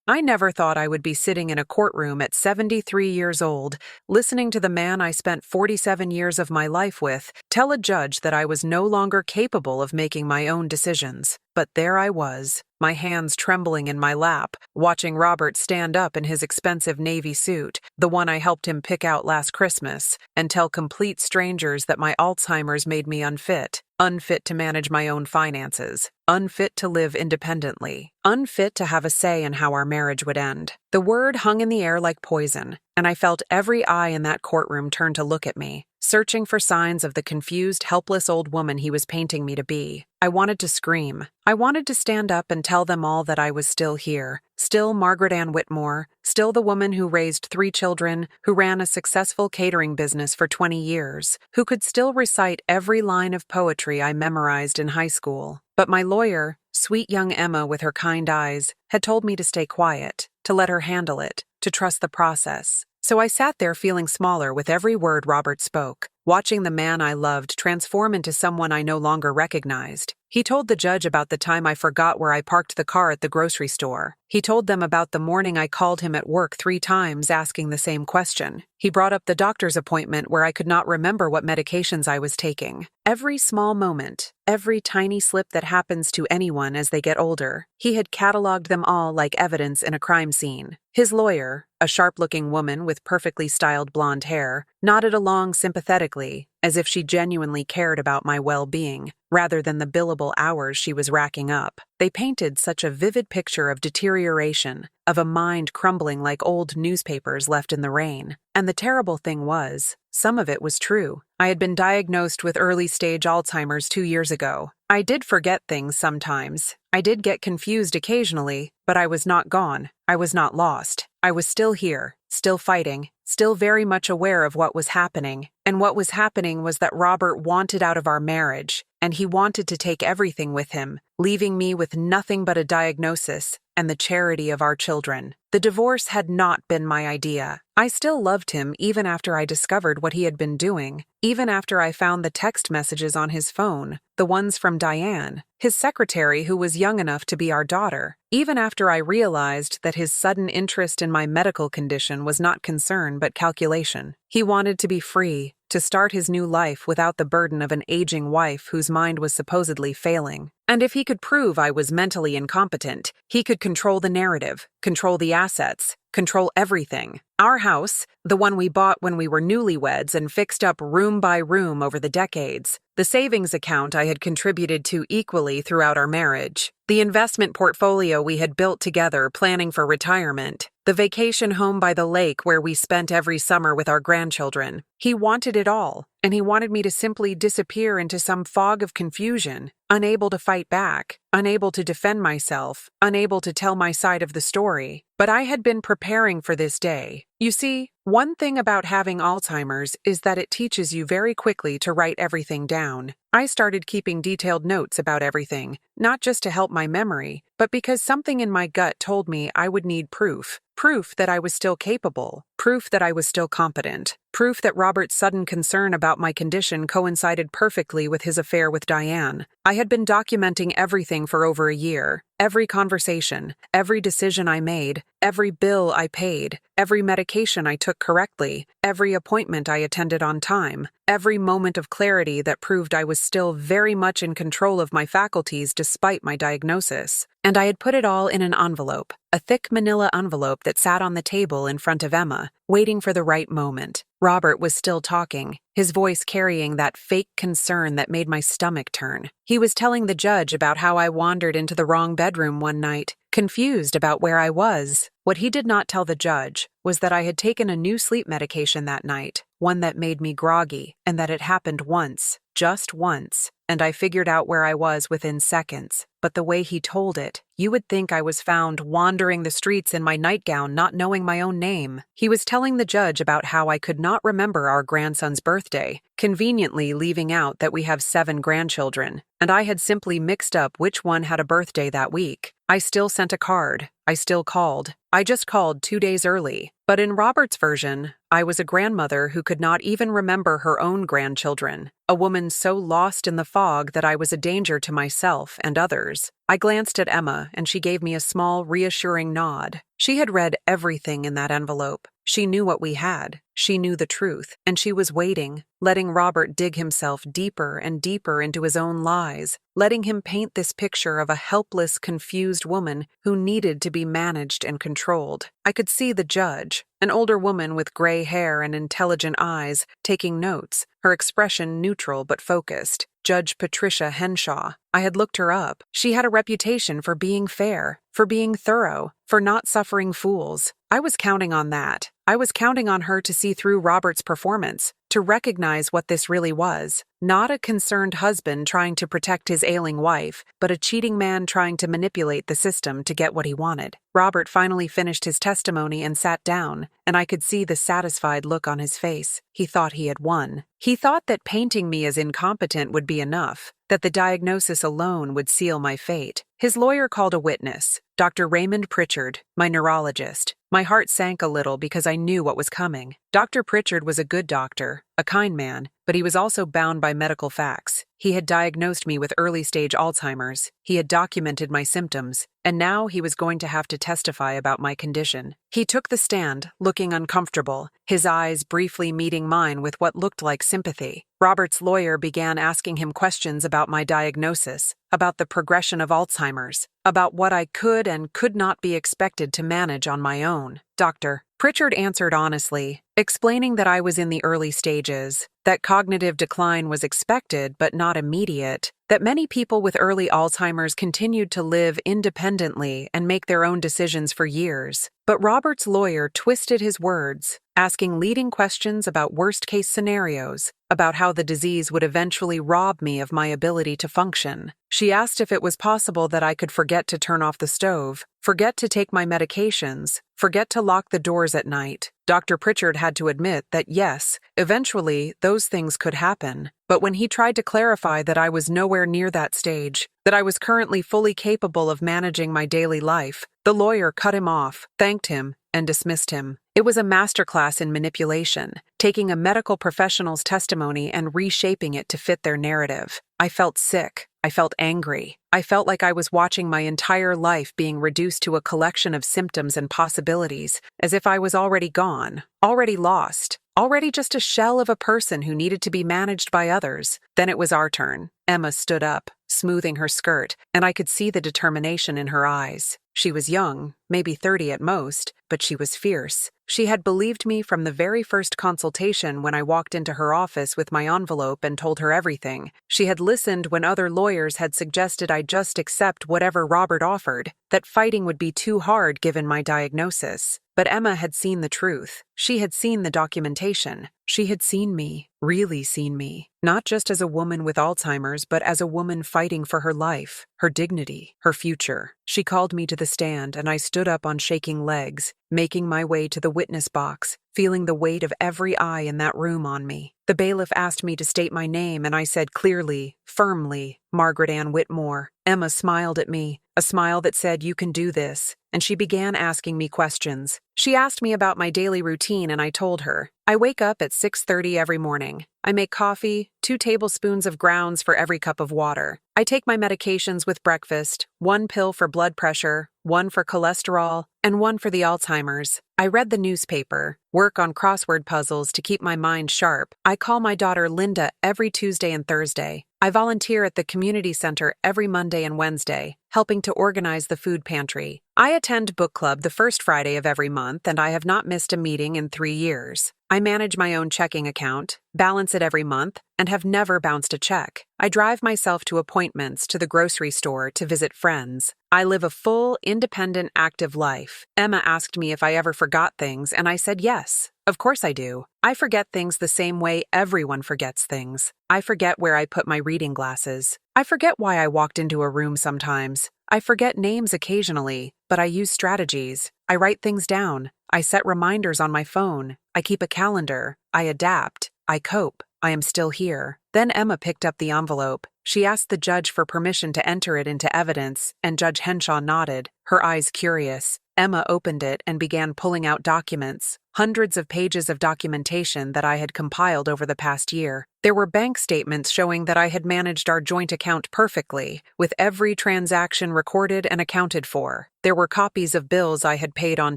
I never thought I would be sitting in a courtroom at 73 years old, listening to the man I spent 47 years of my life with tell a judge that I was no longer capable of making my own decisions. But there I was, my hands trembling in my lap, watching Robert stand up in his expensive navy suit, the one I helped him pick out last Christmas, and tell complete strangers that my Alzheimer's made me unfit. Unfit to manage my own finances, unfit to live independently, unfit to have a say in how our marriage would end. The word hung in the air like poison, and I felt every eye in that courtroom turn to look at me, searching for signs of the confused, helpless old woman he was painting me to be. I wanted to scream. I wanted to stand up and tell them all that I was still here, still Margaret Ann Whitmore, still the woman who raised 3 children, who ran a successful catering business for 20 years, who could still recite every line of poetry I memorized in high school. But my lawyer, sweet young Emma with her kind eyes, had told me to stay quiet, to let her handle it, to trust the process. So I sat there feeling smaller with every word Robert spoke, watching the man I loved transform into someone I no longer recognized. He told the judge about the time I forgot where I parked the car at the grocery store. He told them about the morning I called him at work 3 times asking the same question. He brought up the doctor's appointment where I could not remember what medications I was taking. Every small moment, every tiny slip that happens to anyone as they get older, he had cataloged them all like evidence in a crime scene. His lawyer, a sharp-looking woman with perfectly styled blonde hair, nodded along sympathetically, as if she genuinely cared about my well-being, rather than the billable hours she was racking up. They painted such a vivid picture of deterioration, of a mind crumbling like old newspapers left in the rain. And the terrible thing was, some of it was true. I had been diagnosed with early-stage Alzheimer's 2 years ago. I did forget things sometimes. I did get confused occasionally, but I was not gone. I was not lost. I was still here, still fighting, still very much aware of what was happening. And what was happening was that Robert wanted out of our marriage, and he wanted to take everything with him, leaving me with nothing but a diagnosis and the charity of our children. The divorce had not been my idea. I still loved him even after I discovered what he had been doing, even after I found the text messages on his phone, the ones from Diane, his secretary who was young enough to be our daughter, even after I realized that his sudden interest in my medical condition was not concern but calculation. He wanted to be free, to start his new life without the burden of an aging wife whose mind was supposedly failing. And if he could prove I was mentally incompetent, he could control the narrative, control the assets, control everything. Our house, the one we bought when we were newlyweds and fixed up room by room over the decades, the savings account I had contributed to equally throughout our marriage, the investment portfolio we had built together planning for retirement, the vacation home by the lake where we spent every summer with our grandchildren. He wanted it all, and he wanted me to simply disappear into some fog of confusion, unable to fight back, unable to defend myself, unable to tell my side of the story. But I had been preparing for this day. You see, one thing about having Alzheimer's is that it teaches you very quickly to write everything down. I started keeping detailed notes about everything, not just to help my memory, but because something in my gut told me I would need proof. Proof that I was still capable, proof that I was still competent, proof that Robert's sudden concern about my condition coincided perfectly with his affair with Diane. I had been documenting everything for over a year. Every conversation, every decision I made, every bill I paid, every medication I took correctly, every appointment I attended on time, every moment of clarity that proved I was still very much in control of my faculties despite my diagnosis. And I had put it all in an envelope, a thick manila envelope that sat on the table in front of Emma, waiting for the right moment. Robert was still talking, his voice carrying that fake concern that made my stomach turn. He was telling the judge about how I wandered into the wrong bedroom one night, confused about where I was. What he did not tell the judge was that I had taken a new sleep medication that night, one that made me groggy, and that it happened once, just once, and I figured out where I was within seconds. But the way he told it, you would think I was found wandering the streets in my nightgown not knowing my own name. He was telling the judge about how I could not remember our grandson's birthday, conveniently leaving out that we have 7 grandchildren, and I had simply mixed up which one had a birthday that week. I still sent a card. I still called. I just called 2 days early. But in Robert's version, I was a grandmother who could not even remember her own grandchildren, a woman so lost in the fog that I was a danger to myself and others. I glanced at Emma, and she gave me a small, reassuring nod. She had read everything in that envelope. She knew what we had. She knew the truth, and she was waiting, letting Robert dig himself deeper and deeper into his own lies, letting him paint this picture of a helpless, confused woman who needed to be managed and controlled. I could see the judge, an older woman with gray hair and intelligent eyes, taking notes, her expression neutral but focused. Judge Patricia Henshaw. I had looked her up. She had a reputation for being fair, for being thorough, for not suffering fools. I was counting on that. I was counting on her to see through Robert's performance, to recognize what this really was. Not a concerned husband trying to protect his ailing wife, but a cheating man trying to manipulate the system to get what he wanted. Robert finally finished his testimony and sat down, and I could see the satisfied look on his face. He thought he had won. He thought that painting me as incompetent would be enough, that the diagnosis alone would seal my fate. His lawyer called a witness, Dr. Raymond Pritchard, my neurologist. My heart sank a little because I knew what was coming. Dr. Pritchard was a good doctor, a kind man, but he was also bound by medical facts. He had diagnosed me with early-stage Alzheimer's. He had documented my symptoms, and now he was going to have to testify about my condition. He took the stand, looking uncomfortable, his eyes briefly meeting mine with what looked like sympathy. Robert's lawyer began asking him questions about my diagnosis, about the progression of Alzheimer's, about what I could and could not be expected to manage on my own. Dr. Pritchard answered honestly, explaining that I was in the early stages, that cognitive decline was expected but not immediate, that many people with early Alzheimer's continued to live independently and make their own decisions for years. But Robert's lawyer twisted his words, asking leading questions about worst-case scenarios, about how the disease would eventually rob me of my ability to function. She asked if it was possible that I could forget to turn off the stove, forget to take my medications, forget to lock the doors at night. Dr. Pritchard had to admit that yes, eventually those things could happen. But when he tried to clarify that I was nowhere near that stage, that I was currently fully capable of managing my daily life, the lawyer cut him off, thanked him, and dismissed him. It was a masterclass in manipulation, taking a medical professional's testimony and reshaping it to fit their narrative. I felt sick. I felt angry. I felt like I was watching my entire life being reduced to a collection of symptoms and possibilities, as if I was already gone, already lost, already just a shell of a person who needed to be managed by others. Then it was our turn. Emma stood up, smoothing her skirt, and I could see the determination in her eyes. She was young, maybe 30 at most, but she was fierce. She had believed me from the very first consultation when I walked into her office with my envelope and told her everything. She had listened when other lawyers had suggested I just accept whatever Robert offered, that fighting would be too hard given my diagnosis. But Emma had seen the truth. She had seen the documentation. She had seen me, really seen me, not just as a woman with Alzheimer's, but as a woman fighting for her life, her dignity, her future. She called me to the stand, and I stood up on shaking legs, making my way to the witness box, feeling the weight of every eye in that room on me. The bailiff asked me to state my name, and I said clearly, firmly, Margaret Ann Whitmore. Emma smiled at me, a smile that said, "You can do this," and she began asking me questions. She asked me about my daily routine, and I told her. I wake up at 6:30 every morning. I make coffee, 2 tablespoons of grounds for every cup of water. I take my medications with breakfast, 1 pill for blood pressure, 1 for cholesterol, and 1 for the Alzheimer's. I read the newspaper, work on crossword puzzles to keep my mind sharp. I call my daughter Linda every Tuesday and Thursday. I volunteer at the community center every Monday and Wednesday, helping to organize the food pantry. I attend book club the first Friday of every month, and I have not missed a meeting in 3 years. I manage my own checking account, balance it every month, and have never bounced a check. I drive myself to appointments, to the grocery store, to visit friends. I live a full, independent, active life. Emma asked me if I ever forgot things, and I said yes. Of course I do. I forget things the same way everyone forgets things. I forget where I put my reading glasses. I forget why I walked into a room sometimes. I forget names occasionally, but I use strategies. I write things down. I set reminders on my phone. I keep a calendar. I adapt. I cope. I am still here. Then Emma picked up the envelope. She asked the judge for permission to enter it into evidence, and Judge Henshaw nodded, her eyes curious. Emma opened it and began pulling out documents, hundreds of pages of documentation that I had compiled over the past year. There were bank statements showing that I had managed our joint account perfectly, with every transaction recorded and accounted for. There were copies of bills I had paid on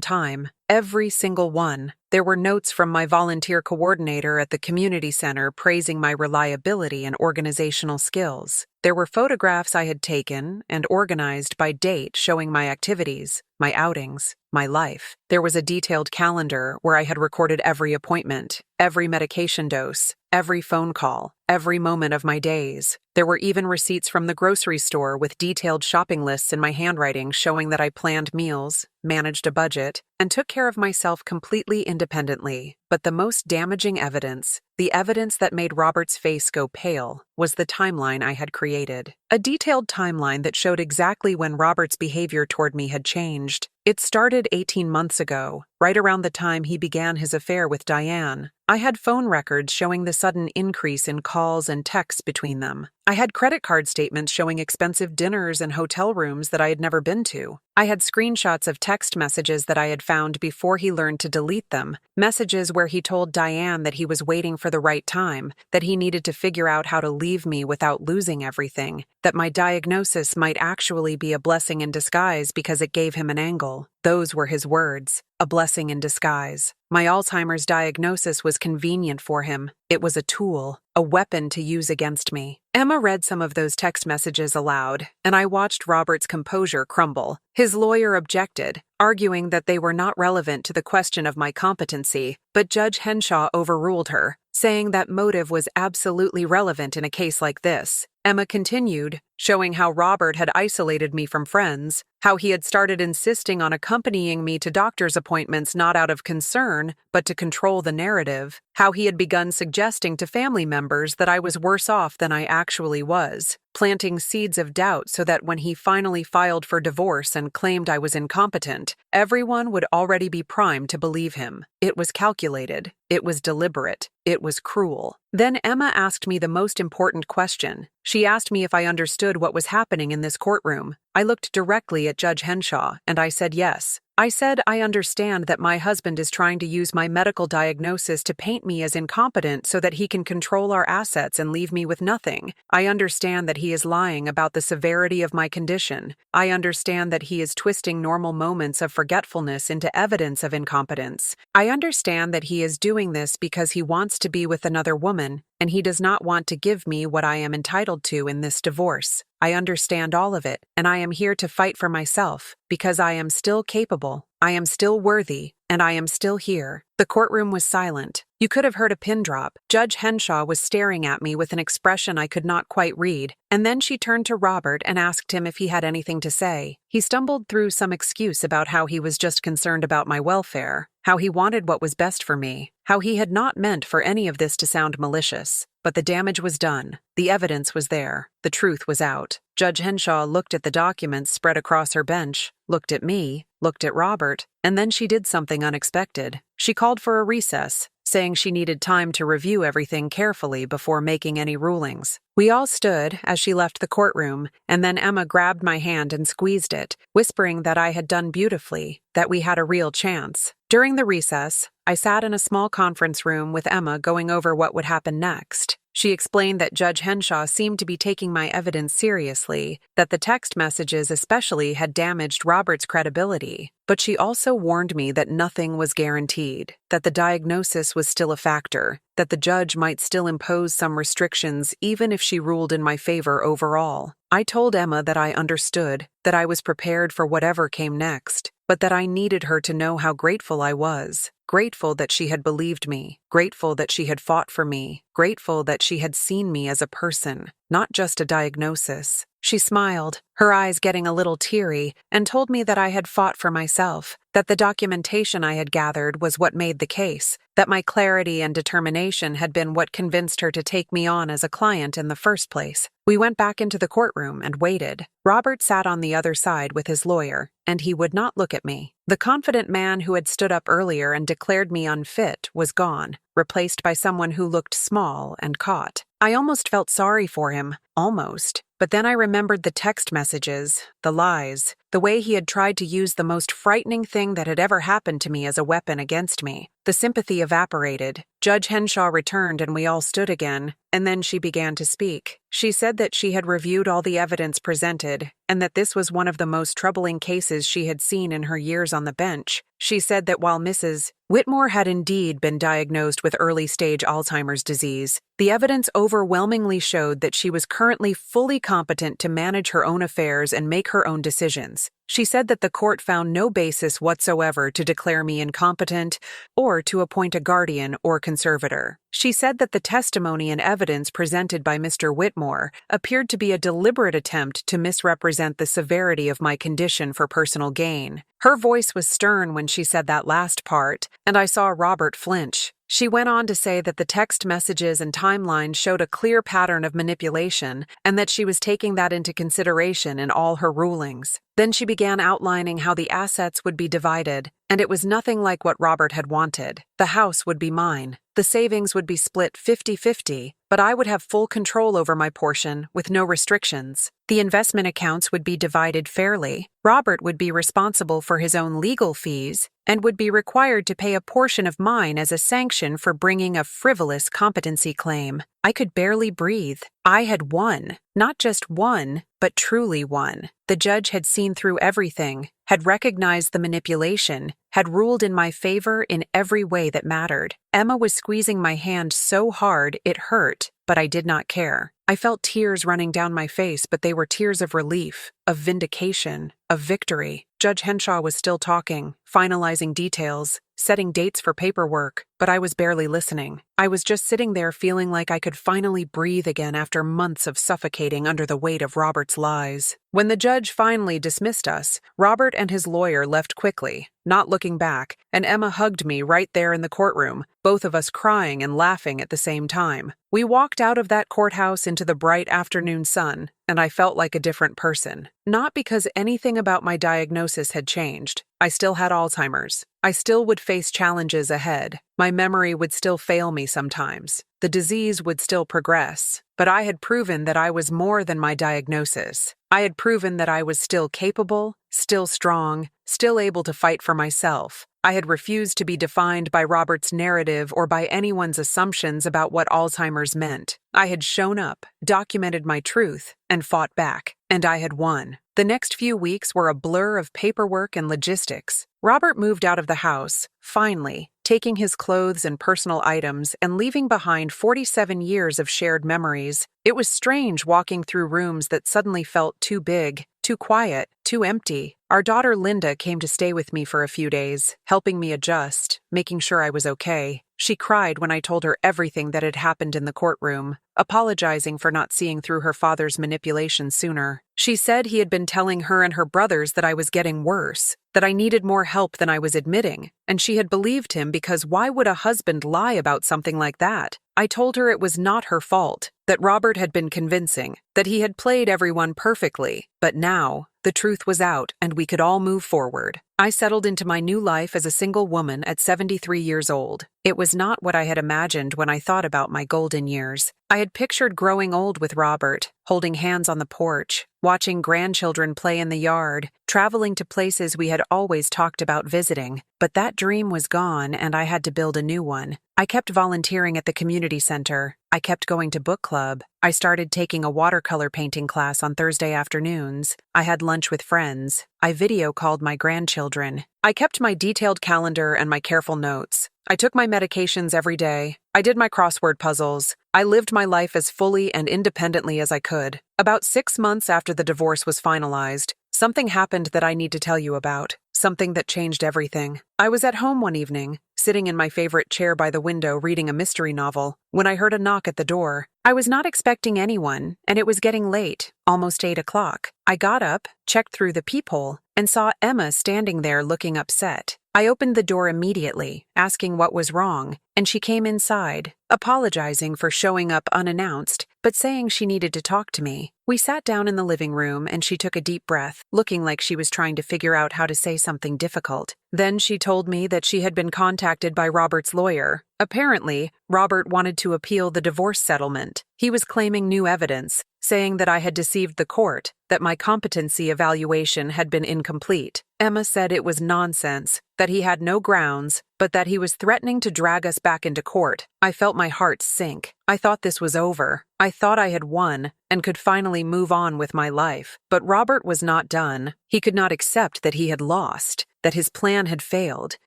time, every single one. There were notes from my volunteer coordinator at the community center praising my reliability and organizational skills. There were photographs I had taken and organized by date showing my activities, my outings, my life. There was a detailed calendar where I had recorded every appointment, every medication dose, every phone call, every moment of my days. There were even receipts from the grocery store with detailed shopping lists in my handwriting showing that I planned meals, managed a budget, and took care of myself completely independently. But the most damaging evidence, the evidence that made Robert's face go pale, was the timeline I had created. A detailed timeline that showed exactly when Robert's behavior toward me had changed. It started 18 months ago, right around the time he began his affair with Diane. I had phone records showing the sudden increase in calls and texts between them. I had credit card statements showing expensive dinners and hotel rooms that I had never been to. I had screenshots of text messages that I had found before he learned to delete them, messages where he told Diane that he was waiting for the right time, that he needed to figure out how to leave me without losing everything, that my diagnosis might actually be a blessing in disguise because it gave him an angle. Those were his words, a blessing in disguise. My Alzheimer's diagnosis was convenient for him. It was a tool, a weapon to use against me. Emma read some of those text messages aloud, and I watched Robert's composure crumble. His lawyer objected, arguing that they were not relevant to the question of my competency, but Judge Henshaw overruled her, saying that motive was absolutely relevant in a case like this. Emma continued, showing how Robert had isolated me from friends, how he had started insisting on accompanying me to doctor's appointments not out of concern, but to control the narrative, how he had begun suggesting to family members that I was worse off than I actually was, planting seeds of doubt so that when he finally filed for divorce and claimed I was incompetent, everyone would already be primed to believe him. It was calculated. It was deliberate. It was cruel. Then Emma asked me the most important question. She asked me if I understood what was happening in this courtroom. I looked directly at Judge Henshaw, and I said yes. I said I understand that my husband is trying to use my medical diagnosis to paint me as incompetent so that he can control our assets and leave me with nothing. I understand that he is lying about the severity of my condition. I understand that he is twisting normal moments of forgetfulness into evidence of incompetence. I understand that he is doing this because he wants to be with another woman, and he does not want to give me what I am entitled to in this divorce. I understand all of it, and I am here to fight for myself, because I am still capable, I am still worthy, and I am still here. The courtroom was silent. You could have heard a pin drop. Judge Henshaw was staring at me with an expression I could not quite read, and then she turned to Robert and asked him if he had anything to say. He stumbled through some excuse about how he was just concerned about my welfare, how he wanted what was best for me, how he had not meant for any of this to sound malicious. But the damage was done. The evidence was there. The truth was out. Judge Henshaw looked at the documents spread across her bench, looked at me, looked at Robert, and then she did something unexpected. She called for a recess, saying she needed time to review everything carefully before making any rulings. We all stood as she left the courtroom, and then Emma grabbed my hand and squeezed it, whispering that I had done beautifully, that we had a real chance. During the recess, I sat in a small conference room with Emma going over what would happen next. She explained that Judge Henshaw seemed to be taking my evidence seriously, that the text messages especially had damaged Robert's credibility, but she also warned me that nothing was guaranteed, that the diagnosis was still a factor, that the judge might still impose some restrictions even if she ruled in my favor overall. I told Emma that I understood, that I was prepared for whatever came next, but that I needed her to know how grateful I was. Grateful that she had believed me, grateful that she had fought for me, grateful that she had seen me as a person, not just a diagnosis. She smiled, her eyes getting a little teary, and told me that I had fought for myself, that the documentation I had gathered was what made the case, that my clarity and determination had been what convinced her to take me on as a client in the first place. We went back into the courtroom and waited. Robert sat on the other side with his lawyer, and he would not look at me. The confident man who had stood up earlier and declared me unfit was gone, replaced by someone who looked small and caught. I almost felt sorry for him. almost. But then I remembered the text messages, the lies, the way he had tried to use the most frightening thing that had ever happened to me as a weapon against me. The sympathy evaporated. Judge Henshaw returned and we all stood again, and then she began to speak. She said that she had reviewed all the evidence presented, and that this was one of the most troubling cases she had seen in her years on the bench. She said that while Mrs. Whitmore had indeed been diagnosed with early-stage Alzheimer's disease, the evidence overwhelmingly showed that she was currently fully competent to manage her own affairs and make her own decisions. She said that the court found no basis whatsoever to declare me incompetent or to appoint a guardian or conservator. She said that the testimony and evidence presented by Mr. Whitmore appeared to be a deliberate attempt to misrepresent the severity of my condition for personal gain. Her voice was stern when she said that last part, and I saw Robert flinch. She went on to say that the text messages and timeline showed a clear pattern of manipulation and that she was taking that into consideration in all her rulings. Then she began outlining how the assets would be divided, and it was nothing like what Robert had wanted. The house would be mine. The savings would be split 50-50, but I would have full control over my portion with no restrictions. The investment accounts would be divided fairly. Robert would be responsible for his own legal fees and would be required to pay a portion of mine as a sanction for bringing a frivolous competency claim. I could barely breathe. I had won. Not just won, but truly won. The judge had seen through everything, had recognized the manipulation, had ruled in my favor in every way that mattered. Emma was squeezing my hand so hard it hurt, but I did not care. I felt tears running down my face, but they were tears of relief, of vindication, of victory. Judge Henshaw was still talking, finalizing details, setting dates for paperwork, but I was barely listening. I was just sitting there feeling like I could finally breathe again after months of suffocating under the weight of Robert's lies. When the judge finally dismissed us, Robert and his lawyer left quickly, not looking back, and Emma hugged me right there in the courtroom, both of us crying and laughing at the same time. We walked out of that courthouse into the bright afternoon sun, and I felt like a different person. Not because anything about my diagnosis had changed. I still had Alzheimer's. I still would face challenges ahead. My memory would still fail me sometimes. The disease would still progress. But I had proven that I was more than my diagnosis. I had proven that I was still capable, still strong, still able to fight for myself. I had refused to be defined by Robert's narrative or by anyone's assumptions about what Alzheimer's meant. I had shown up, documented my truth, and fought back. And I had won. The next few weeks were a blur of paperwork and logistics. Robert moved out of the house, finally, taking his clothes and personal items and leaving behind 47 years of shared memories. It was strange walking through rooms that suddenly felt too big, too quiet, too empty. Our daughter Linda came to stay with me for a few days, helping me adjust, making sure I was okay. She cried when I told her everything that had happened in the courtroom, apologizing for not seeing through her father's manipulation sooner. She said he had been telling her and her brothers that I was getting worse, that I needed more help than I was admitting, and she had believed him because why would a husband lie about something like that? I told her it was not her fault, that Robert had been convincing, that he had played everyone perfectly, but now, the truth was out and we could all move forward. I settled into my new life as a single woman at 73 years old. It was not what I had imagined when I thought about my golden years. I had pictured growing old with Robert, holding hands on the porch, watching grandchildren play in the yard, traveling to places we had always talked about visiting. But that dream was gone and I had to build a new one. I kept volunteering at the community center. I kept going to book club. I started taking a watercolor painting class on Thursday afternoons. I had lunch with friends. I video called my grandchildren. I kept my detailed calendar and my careful notes. I took my medications every day. I did my crossword puzzles. I lived my life as fully and independently as I could. About 6 months after the divorce was finalized, something happened that I need to tell you about. Something that changed everything. I was at home one evening, sitting in my favorite chair by the window reading a mystery novel, when I heard a knock at the door. I was not expecting anyone, and it was getting late, almost 8 o'clock. I got up, checked through the peephole, and saw Emma standing there looking upset. I opened the door immediately, asking what was wrong, and she came inside, apologizing for showing up unannounced, but saying she needed to talk to me. We sat down in the living room and she took a deep breath, looking like she was trying to figure out how to say something difficult. Then she told me that she had been contacted by Robert's lawyer. Apparently, Robert wanted to appeal the divorce settlement. He was claiming new evidence, saying that I had deceived the court, that my competency evaluation had been incomplete. Emma said it was nonsense, that he had no grounds, but that he was threatening to drag us back into court. I felt my heart sink. I thought this was over. I thought I had won and could finally move on with my life. But Robert was not done. He could not accept that he had lost, that his plan had failed,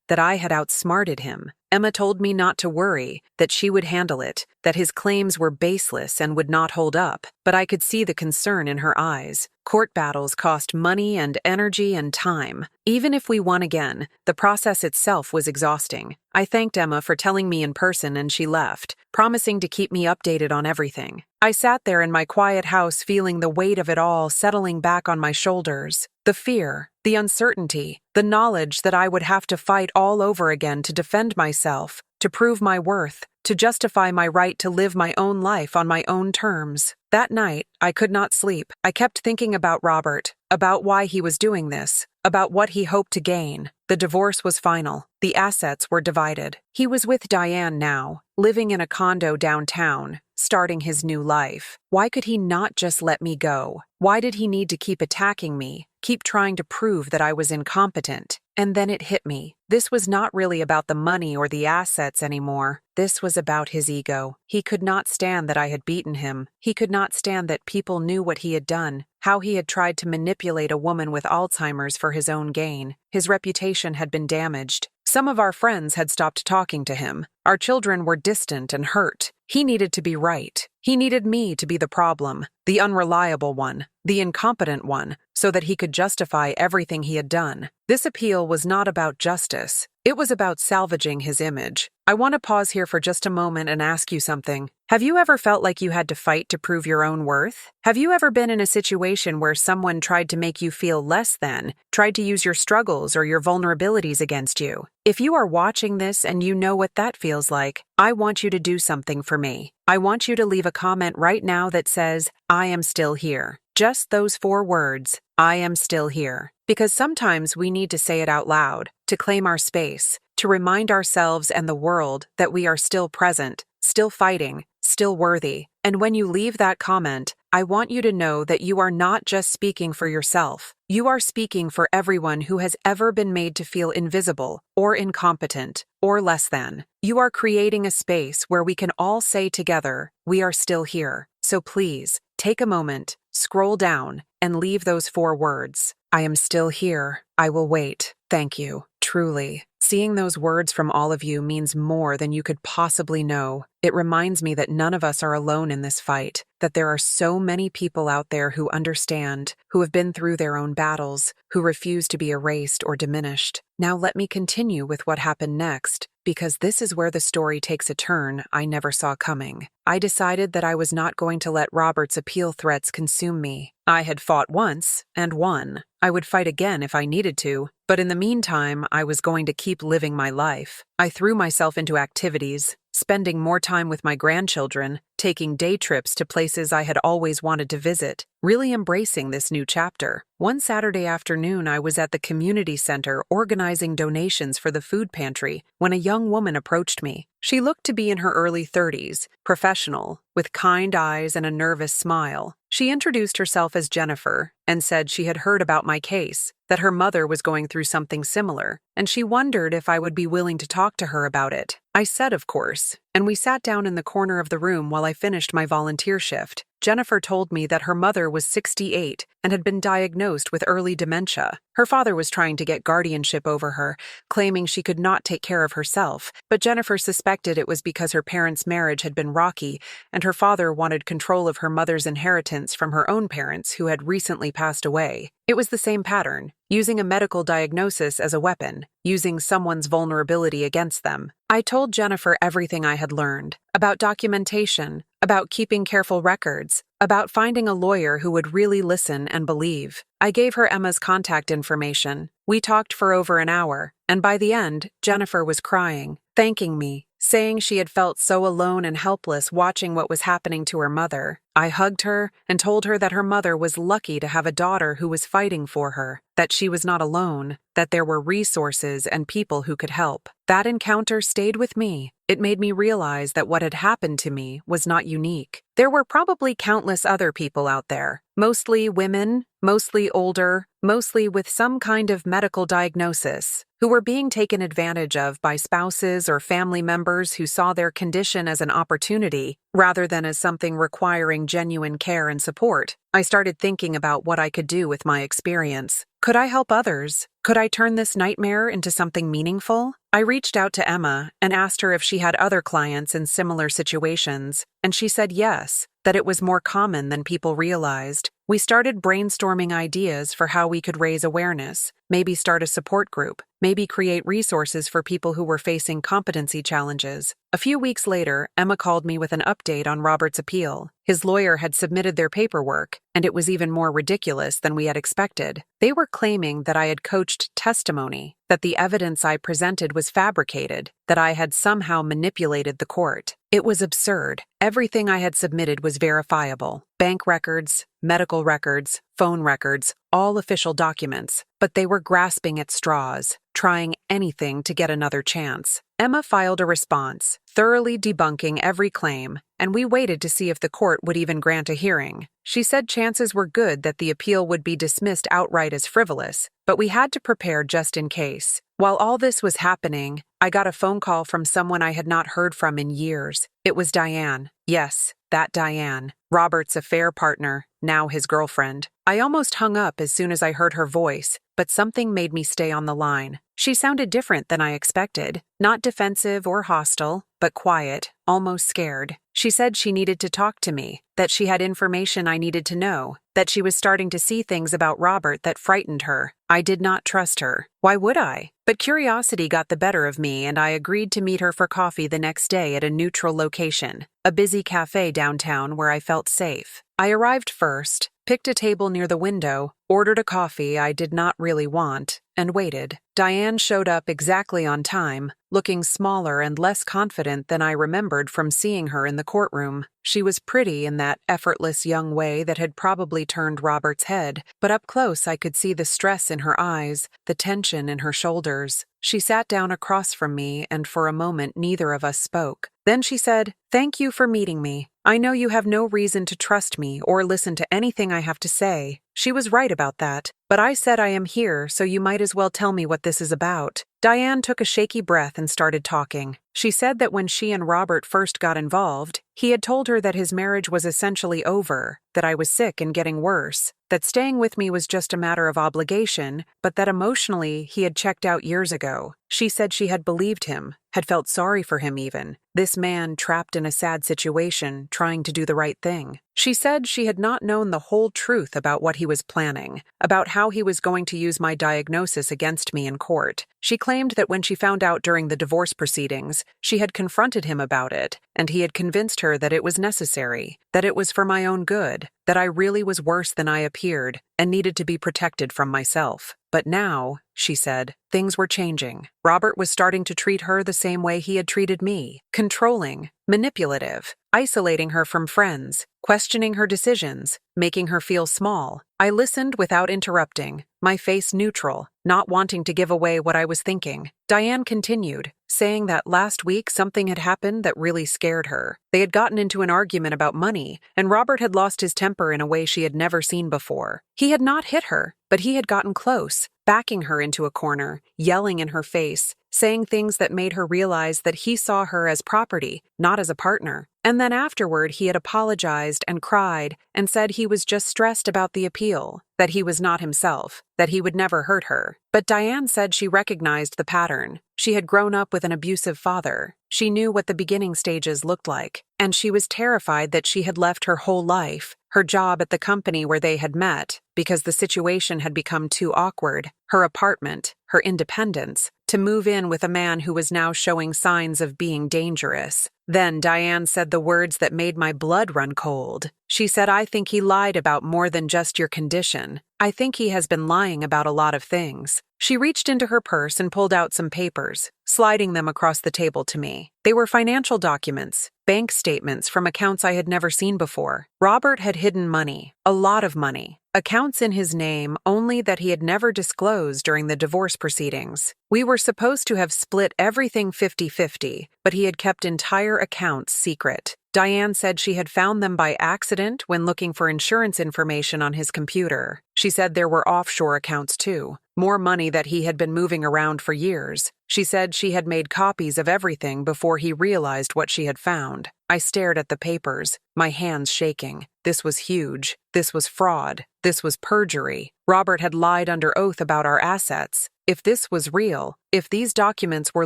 that I had outsmarted him. Emma told me not to worry, that she would handle it, that his claims were baseless and would not hold up, but I could see the concern in her eyes. Court battles cost money and energy and time. Even if we won again, the process itself was exhausting. I thanked Emma for telling me in person and she left, promising to keep me updated on everything. I sat there in my quiet house feeling the weight of it all settling back on my shoulders. The fear, the uncertainty, the knowledge that I would have to fight all over again to defend myself, to prove my worth, to justify my right to live my own life on my own terms. That night, I could not sleep. I kept thinking about Robert, about why he was doing this, about what he hoped to gain. The divorce was final. The assets were divided. He was with Diane now, living in a condo downtown, starting his new life. Why could he not just let me go? Why did he need to keep attacking me, keep trying to prove that I was incompetent? And then it hit me. This was not really about the money or the assets anymore. This was about his ego. He could not stand that I had beaten him. He could not stand that people knew what he had done, how he had tried to manipulate a woman with Alzheimer's for his own gain. His reputation had been damaged. Some of our friends had stopped talking to him. Our children were distant and hurt. He needed to be right. He needed me to be the problem, the unreliable one, the incompetent one, so that he could justify everything he had done. This appeal was not about justice. It was about salvaging his image. I want to pause here for just a moment and ask you something. Have you ever felt like you had to fight to prove your own worth? Have you ever been in a situation where someone tried to make you feel less than, tried to use your struggles or your vulnerabilities against you? If you are watching this and you know what that feels like, I want you to do something for me. I want you to leave a comment right now that says, "I am still here." Just those 4 words, "I am still here." Because sometimes we need to say it out loud, to claim our space, to remind ourselves and the world that we are still present, still fighting, still worthy. And when you leave that comment, I want you to know that you are not just speaking for yourself. You are speaking for everyone who has ever been made to feel invisible, or incompetent, or less than. You are creating a space where we can all say together, "We are still here." So please, take a moment, scroll down, and leave those 4 words. "I am still here. I will wait. Thank you." Truly, seeing those words from all of you means more than you could possibly know. It reminds me that none of us are alone in this fight, that there are so many people out there who understand, who have been through their own battles, who refuse to be erased or diminished. Now let me continue with what happened next, because this is where the story takes a turn I never saw coming. I decided that I was not going to let Robert's appeal threats consume me. I had fought once and won. I would fight again if I needed to, but in the meantime, I was going to keep living my life. I threw myself into activities, spending more time with my grandchildren, taking day trips to places I had always wanted to visit, really embracing this new chapter. One Saturday afternoon, I was at the community center organizing donations for the food pantry when a young woman approached me. She looked to be in her early 30s, professional, with kind eyes and a nervous smile. She introduced herself as Jennifer and said she had heard about my case, that her mother was going through something similar, and she wondered if I would be willing to talk to her about it. I said, of course, and we sat down in the corner of the room while I finished my volunteer shift. Jennifer told me that her mother was 68 and had been diagnosed with early dementia. Her father was trying to get guardianship over her, claiming she could not take care of herself, but Jennifer suspected it was because her parents' marriage had been rocky and her father wanted control of her mother's inheritance from her own parents who had recently passed away. It was the same pattern, using a medical diagnosis as a weapon, using someone's vulnerability against them. I told Jennifer everything I had learned, about documentation, about keeping careful records, about finding a lawyer who would really listen and believe. I gave her Emma's contact information. We talked for over an hour, and by the end, Jennifer was crying, thanking me, saying she had felt so alone and helpless watching what was happening to her mother. I hugged her and told her that her mother was lucky to have a daughter who was fighting for her, that she was not alone, that there were resources and people who could help. That encounter stayed with me. It made me realize that what had happened to me was not unique. There were probably countless other people out there, mostly women, mostly older, mostly with some kind of medical diagnosis, who were being taken advantage of by spouses or family members who saw their condition as an opportunity rather than as something requiring genuine care and support. I started thinking about what I could do with my experience. Could I help others? Could I turn this nightmare into something meaningful? I reached out to Emma and asked her if she had other clients in similar situations, and she said yes, that it was more common than people realized. We started brainstorming ideas for how we could raise awareness, maybe start a support group, maybe create resources for people who were facing competency challenges. A few weeks later, Emma called me with an update on Robert's appeal. His lawyer had submitted their paperwork, and it was even more ridiculous than we had expected. They were claiming that I had coached testimony, that the evidence I presented was fabricated, that I had somehow manipulated the court. It was absurd. Everything I had submitted was verifiable. Bank records, medical records, phone records, all official documents, but they were grasping at straws, trying anything to get another chance. Emma filed a response, thoroughly debunking every claim, and we waited to see if the court would even grant a hearing. She said chances were good that the appeal would be dismissed outright as frivolous, but we had to prepare just in case. While all this was happening, I got a phone call from someone I had not heard from in years. It was Diane. Yes, that Diane, Robert's affair partner, now his girlfriend. I almost hung up as soon as I heard her voice, but something made me stay on the line. She sounded different than I expected, not defensive or hostile, but quiet, almost scared. She said she needed to talk to me, that she had information I needed to know, that she was starting to see things about Robert that frightened her. I did not trust her. Why would I? But curiosity got the better of me, and I agreed to meet her for coffee the next day at a neutral location, a busy cafe downtown where I felt safe. I arrived first, picked a table near the window, ordered a coffee I did not really want, and waited. Diane showed up exactly on time, looking smaller and less confident than I remembered from seeing her in the courtroom. She was pretty in that effortless young way that had probably turned Robert's head, but up close I could see the stress in her eyes, the tension in her shoulders. She sat down across from me, and for a moment neither of us spoke. Then she said, "Thank you for meeting me. I know you have no reason to trust me or listen to anything I have to say." She was right about that, but I said I am here, so you might as well tell me what this is about. Diane took a shaky breath and started talking. She said that when she and Robert first got involved, he had told her that his marriage was essentially over, that I was sick and getting worse, that staying with me was just a matter of obligation, but that emotionally he had checked out years ago. She said she had believed him, had felt sorry for him even, this man trapped in a sad situation, trying to do the right thing. She said she had not known the whole truth about what he was planning, about how he was going to use my diagnosis against me in court. She claimed that when she found out during the divorce proceedings, she had confronted him about it, and he had convinced her that it was necessary, that it was for my own good, that I really was worse than I appeared, and needed to be protected from myself. But now, she said, things were changing. Robert was starting to treat her the same way he had treated me, controlling, manipulative, isolating her from friends, questioning her decisions, making her feel small. I listened without interrupting, my face neutral, not wanting to give away what I was thinking. Diane continued, saying that last week something had happened that really scared her. They had gotten into an argument about money, and Robert had lost his temper in a way she had never seen before. He had not hit her, but he had gotten close, backing her into a corner, yelling in her face, saying things that made her realize that he saw her as property, not as a partner. And then afterward, he had apologized and cried and said he was just stressed about the appeal, that he was not himself, that he would never hurt her. But Diane said she recognized the pattern. She had grown up with an abusive father. She knew what the beginning stages looked like, and she was terrified that she had left her whole life, her job at the company where they had met, because the situation had become too awkward, her apartment, her independence, to move in with a man who was now showing signs of being dangerous. Then Diane said the words that made my blood run cold. She said, "I think he lied about more than just your condition. I think he has been lying about a lot of things." She reached into her purse and pulled out some papers, sliding them across the table to me. They were financial documents, bank statements from accounts I had never seen before. Robert had hidden money, a lot of money. Accounts in his name, only that he had never disclosed during the divorce proceedings. We were supposed to have split everything 50-50, but he had kept entire accounts secret. Diane said she had found them by accident when looking for insurance information on his computer. She said there were offshore accounts too, more money that he had been moving around for years. She said she had made copies of everything before he realized what she had found. I stared at the papers, my hands shaking. This was huge. This was fraud. This was perjury. Robert had lied under oath about our assets. If this was real, if these documents were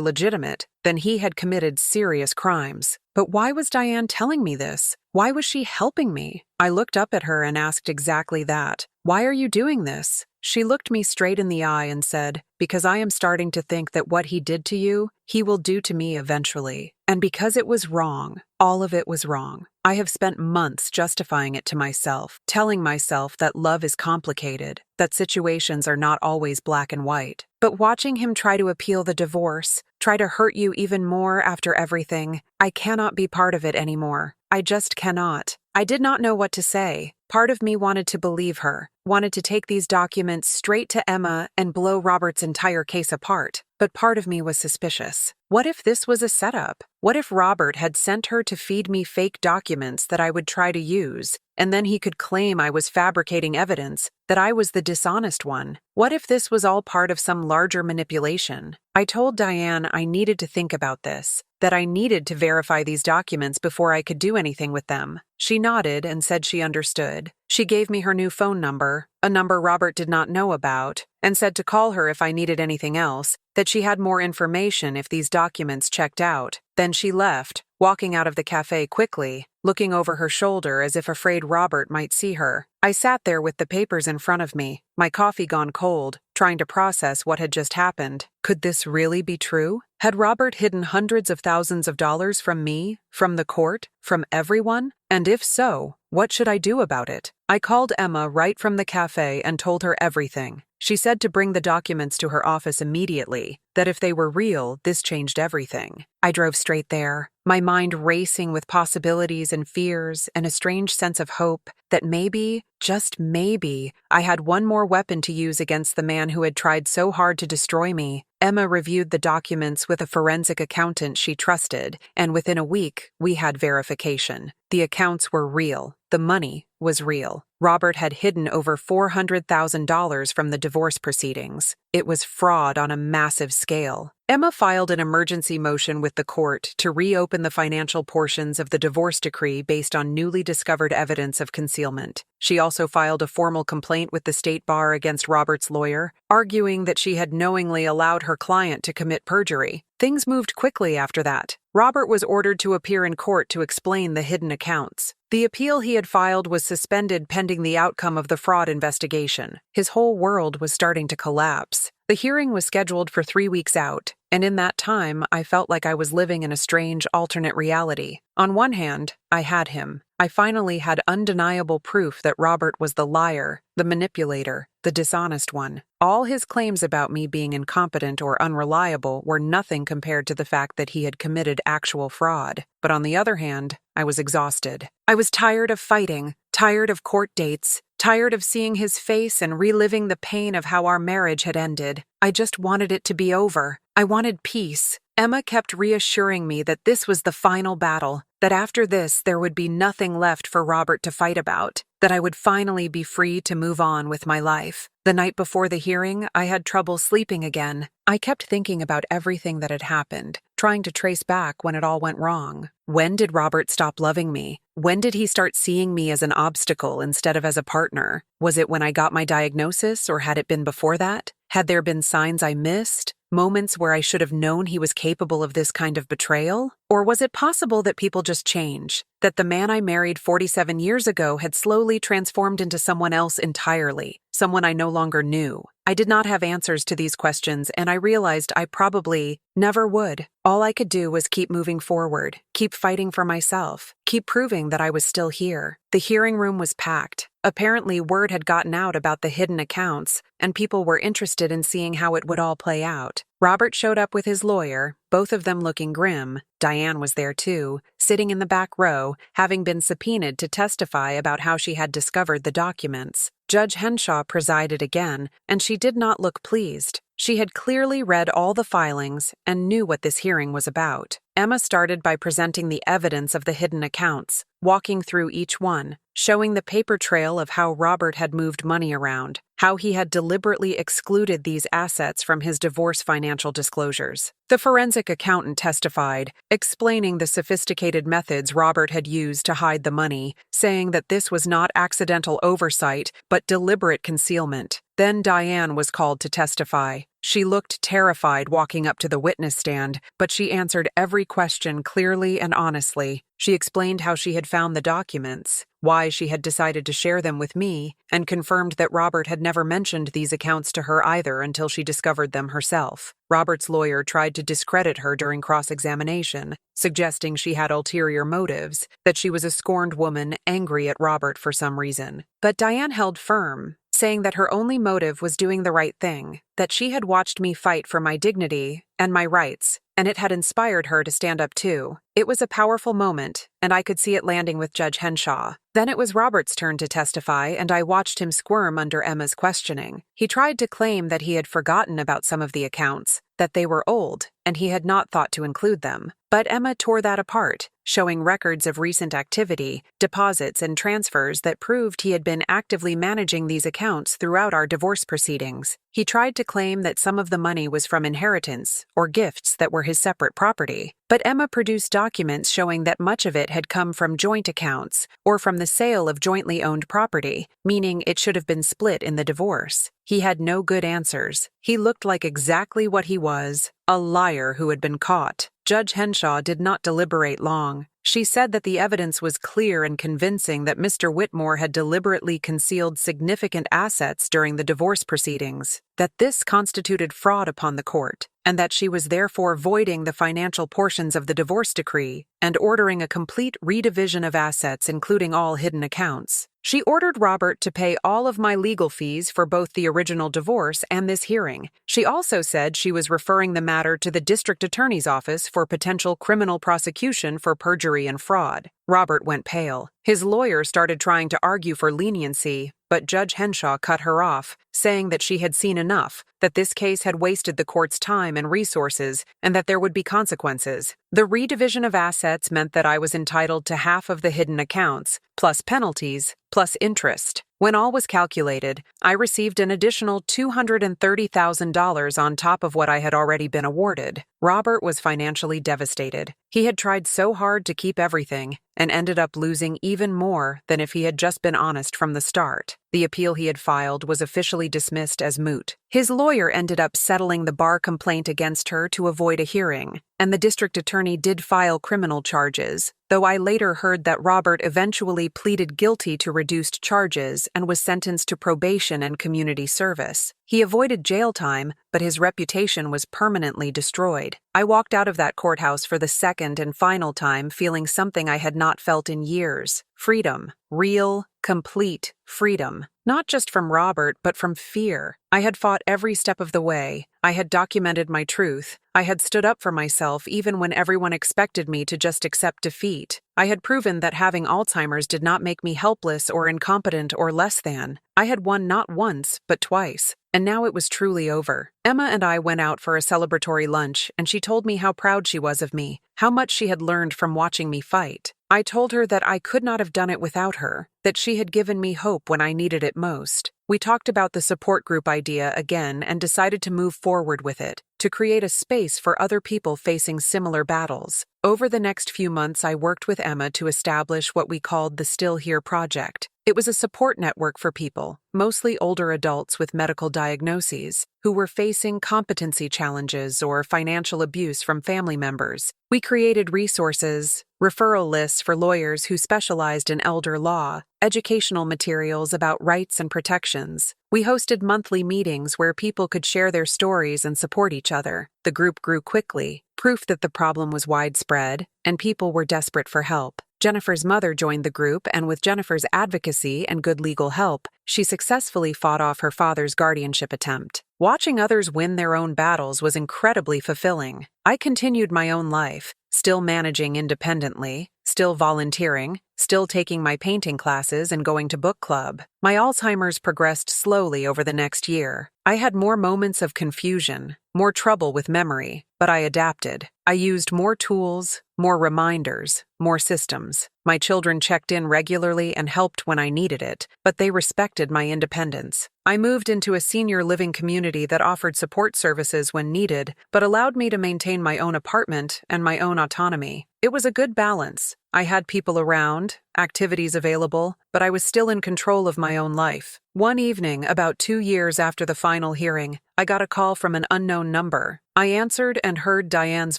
legitimate, then he had committed serious crimes. But why was Diane telling me this? Why was she helping me? I looked up at her and asked exactly that. "Why are you doing this?" She looked me straight in the eye and said, "Because I am starting to think that what he did to you, he will do to me eventually. And because it was wrong, all of it was wrong. I have spent months justifying it to myself, telling myself that love is complicated, that situations are not always black and white. But watching him try to appeal the divorce, try to hurt you even more after everything, I cannot be part of it anymore. I just cannot." I did not know what to say. Part of me wanted to believe her, wanted to take these documents straight to Emma and blow Robert's entire case apart. But part of me was suspicious. What if this was a setup? What if Robert had sent her to feed me fake documents that I would try to use, and then he could claim I was fabricating evidence, that I was the dishonest one? What if this was all part of some larger manipulation? I told Diane I needed to think about this, that I needed to verify these documents before I could do anything with them. She nodded and said she understood. She gave me her new phone number, a number Robert did not know about, and said to call her if I needed anything else, that she had more information if these documents checked out. Then she left, walking out of the cafe quickly, looking over her shoulder as if afraid Robert might see her. I sat there with the papers in front of me, my coffee gone cold, trying to process what had just happened. Could this really be true? Had Robert hidden hundreds of thousands of dollars from me, from the court, from everyone? And if so, what should I do about it? I called Emma right from the cafe and told her everything. She said to bring the documents to her office immediately, that if they were real, this changed everything. I drove straight there, my mind racing with possibilities and fears and a strange sense of hope that maybe, just maybe, I had one more weapon to use against the man who had tried so hard to destroy me. Emma reviewed the documents with a forensic accountant she trusted, and within a week, we had verification. The accounts were real. The money was real. Robert had hidden over $400,000 from the divorce proceedings. It was fraud on a massive scale. Emma filed an emergency motion with the court to reopen the financial portions of the divorce decree based on newly discovered evidence of concealment. She also filed a formal complaint with the state bar against Robert's lawyer, arguing that she had knowingly allowed her client to commit perjury. Things moved quickly after that. Robert was ordered to appear in court to explain the hidden accounts. The appeal he had filed was suspended pending the outcome of the fraud investigation. His whole world was starting to collapse. The hearing was scheduled for 3 weeks out, and in that time, I felt like I was living in a strange alternate reality. On one hand, I had him. I finally had undeniable proof that Robert was the liar, the manipulator, the dishonest one. All his claims about me being incompetent or unreliable were nothing compared to the fact that he had committed actual fraud. But on the other hand, I was exhausted. I was tired of fighting, tired of court dates, tired of seeing his face and reliving the pain of how our marriage had ended. I just wanted it to be over. I wanted peace. Emma kept reassuring me that this was the final battle, that after this there would be nothing left for Robert to fight about, that I would finally be free to move on with my life. The night before the hearing, I had trouble sleeping again. I kept thinking about everything that had happened, trying to trace back when it all went wrong. When did Robert stop loving me? When did he start seeing me as an obstacle instead of as a partner? Was it when I got my diagnosis, or had it been before that? Had there been signs I missed? Moments where I should have known he was capable of this kind of betrayal? Or was it possible that people just change? That the man I married 47 years ago had slowly transformed into someone else entirely, someone I no longer knew? I did not have answers to these questions, and I realized I probably never would. All I could do was keep moving forward, keep fighting for myself, keep proving that I was still here. The hearing room was packed. Apparently, word had gotten out about the hidden accounts, and people were interested in seeing how it would all play out. Robert showed up with his lawyer, both of them looking grim. Diane was there too, sitting in the back row, having been subpoenaed to testify about how she had discovered the documents. Judge Henshaw presided again, and she did not look pleased. She had clearly read all the filings and knew what this hearing was about. Emma started by presenting the evidence of the hidden accounts, walking through each one, showing the paper trail of how Robert had moved money around, how he had deliberately excluded these assets from his divorce financial disclosures. The forensic accountant testified, explaining the sophisticated methods Robert had used to hide the money, saying that this was not accidental oversight, but deliberate concealment. Then Diane was called to testify. She looked terrified walking up to the witness stand, but she answered every question clearly and honestly. She explained how she had found the documents, why she had decided to share them with me, and confirmed that Robert had never mentioned these accounts to her either until she discovered them herself. Robert's lawyer tried to discredit her during cross-examination, suggesting she had ulterior motives, that she was a scorned woman angry at Robert for some reason. But Diane held firm, saying that her only motive was doing the right thing, that she had watched me fight for my dignity and my rights, and it had inspired her to stand up too. It was a powerful moment, and I could see it landing with Judge Henshaw. Then it was Robert's turn to testify, and I watched him squirm under Emma's questioning. He tried to claim that he had forgotten about some of the accounts, that they were old, and he had not thought to include them. But Emma tore that apart, showing records of recent activity, deposits, and transfers that proved he had been actively managing these accounts throughout our divorce proceedings. He tried to claim that some of the money was from inheritance or gifts that were his separate property. But Emma produced documents showing that much of it had come from joint accounts or from the sale of jointly owned property, meaning it should have been split in the divorce. He had no good answers. He looked like exactly what he was, a liar who had been caught. Judge Henshaw did not deliberate long. She said that the evidence was clear and convincing that Mr. Whitmore had deliberately concealed significant assets during the divorce proceedings, that this constituted fraud upon the court, and that she was therefore voiding the financial portions of the divorce decree and ordering a complete redivision of assets, including all hidden accounts. She ordered Robert to pay all of my legal fees for both the original divorce and this hearing. She also said she was referring the matter to the district attorney's office for potential criminal prosecution for perjury and fraud. Robert went pale. His lawyer started trying to argue for leniency, but Judge Henshaw cut her off, saying that she had seen enough, that this case had wasted the court's time and resources, and that there would be consequences. The redivision of assets meant that I was entitled to half of the hidden accounts, plus penalties, plus interest. When all was calculated, I received an additional $230,000 on top of what I had already been awarded. Robert was financially devastated. He had tried so hard to keep everything and ended up losing even more than if he had just been honest from the start. The appeal he had filed was officially dismissed as moot. His lawyer ended up settling the bar complaint against her to avoid a hearing, and the district attorney did file criminal charges, though I later heard that Robert eventually pleaded guilty to reduced charges and was sentenced to probation and community service. He avoided jail time, but his reputation was permanently destroyed. I walked out of that courthouse for the second and final time feeling something I had not felt in years. Freedom. Real, complete freedom. Not just from Robert, but from fear. I had fought every step of the way. I had documented my truth. I had stood up for myself even when everyone expected me to just accept defeat. I had proven that having Alzheimer's did not make me helpless or incompetent or less than. I had won not once, but twice. And now it was truly over. Emma and I went out for a celebratory lunch, and she told me how proud she was of me, how much she had learned from watching me fight. I told her that I could not have done it without her, that she had given me hope when I needed it most. We talked about the support group idea again and decided to move forward with it, to create a space for other people facing similar battles. Over the next few months, I worked with Emma to establish what we called the Still Here Project. It was a support network for people, mostly older adults with medical diagnoses, who were facing competency challenges or financial abuse from family members. We created resources, referral lists for lawyers who specialized in elder law, educational materials about rights and protections. We hosted monthly meetings where people could share their stories and support each other. The group grew quickly, proof that the problem was widespread, and people were desperate for help. Jennifer's mother joined the group, and with Jennifer's advocacy and good legal help, she successfully fought off her father's guardianship attempt. Watching others win their own battles was incredibly fulfilling. I continued my own life, still managing independently, still volunteering, still taking my painting classes and going to book club. My Alzheimer's progressed slowly over the next year. I had more moments of confusion, more trouble with memory, but I adapted. I used more tools, more reminders, more systems. My children checked in regularly and helped when I needed it, but they respected my independence. I moved into a senior living community that offered support services when needed, but allowed me to maintain my own apartment and my own autonomy. It was a good balance. I had people around, activities available, but I was still in control of my own life. One evening, about 2 years after the final hearing, I got a call from an unknown number. I answered and heard Diane's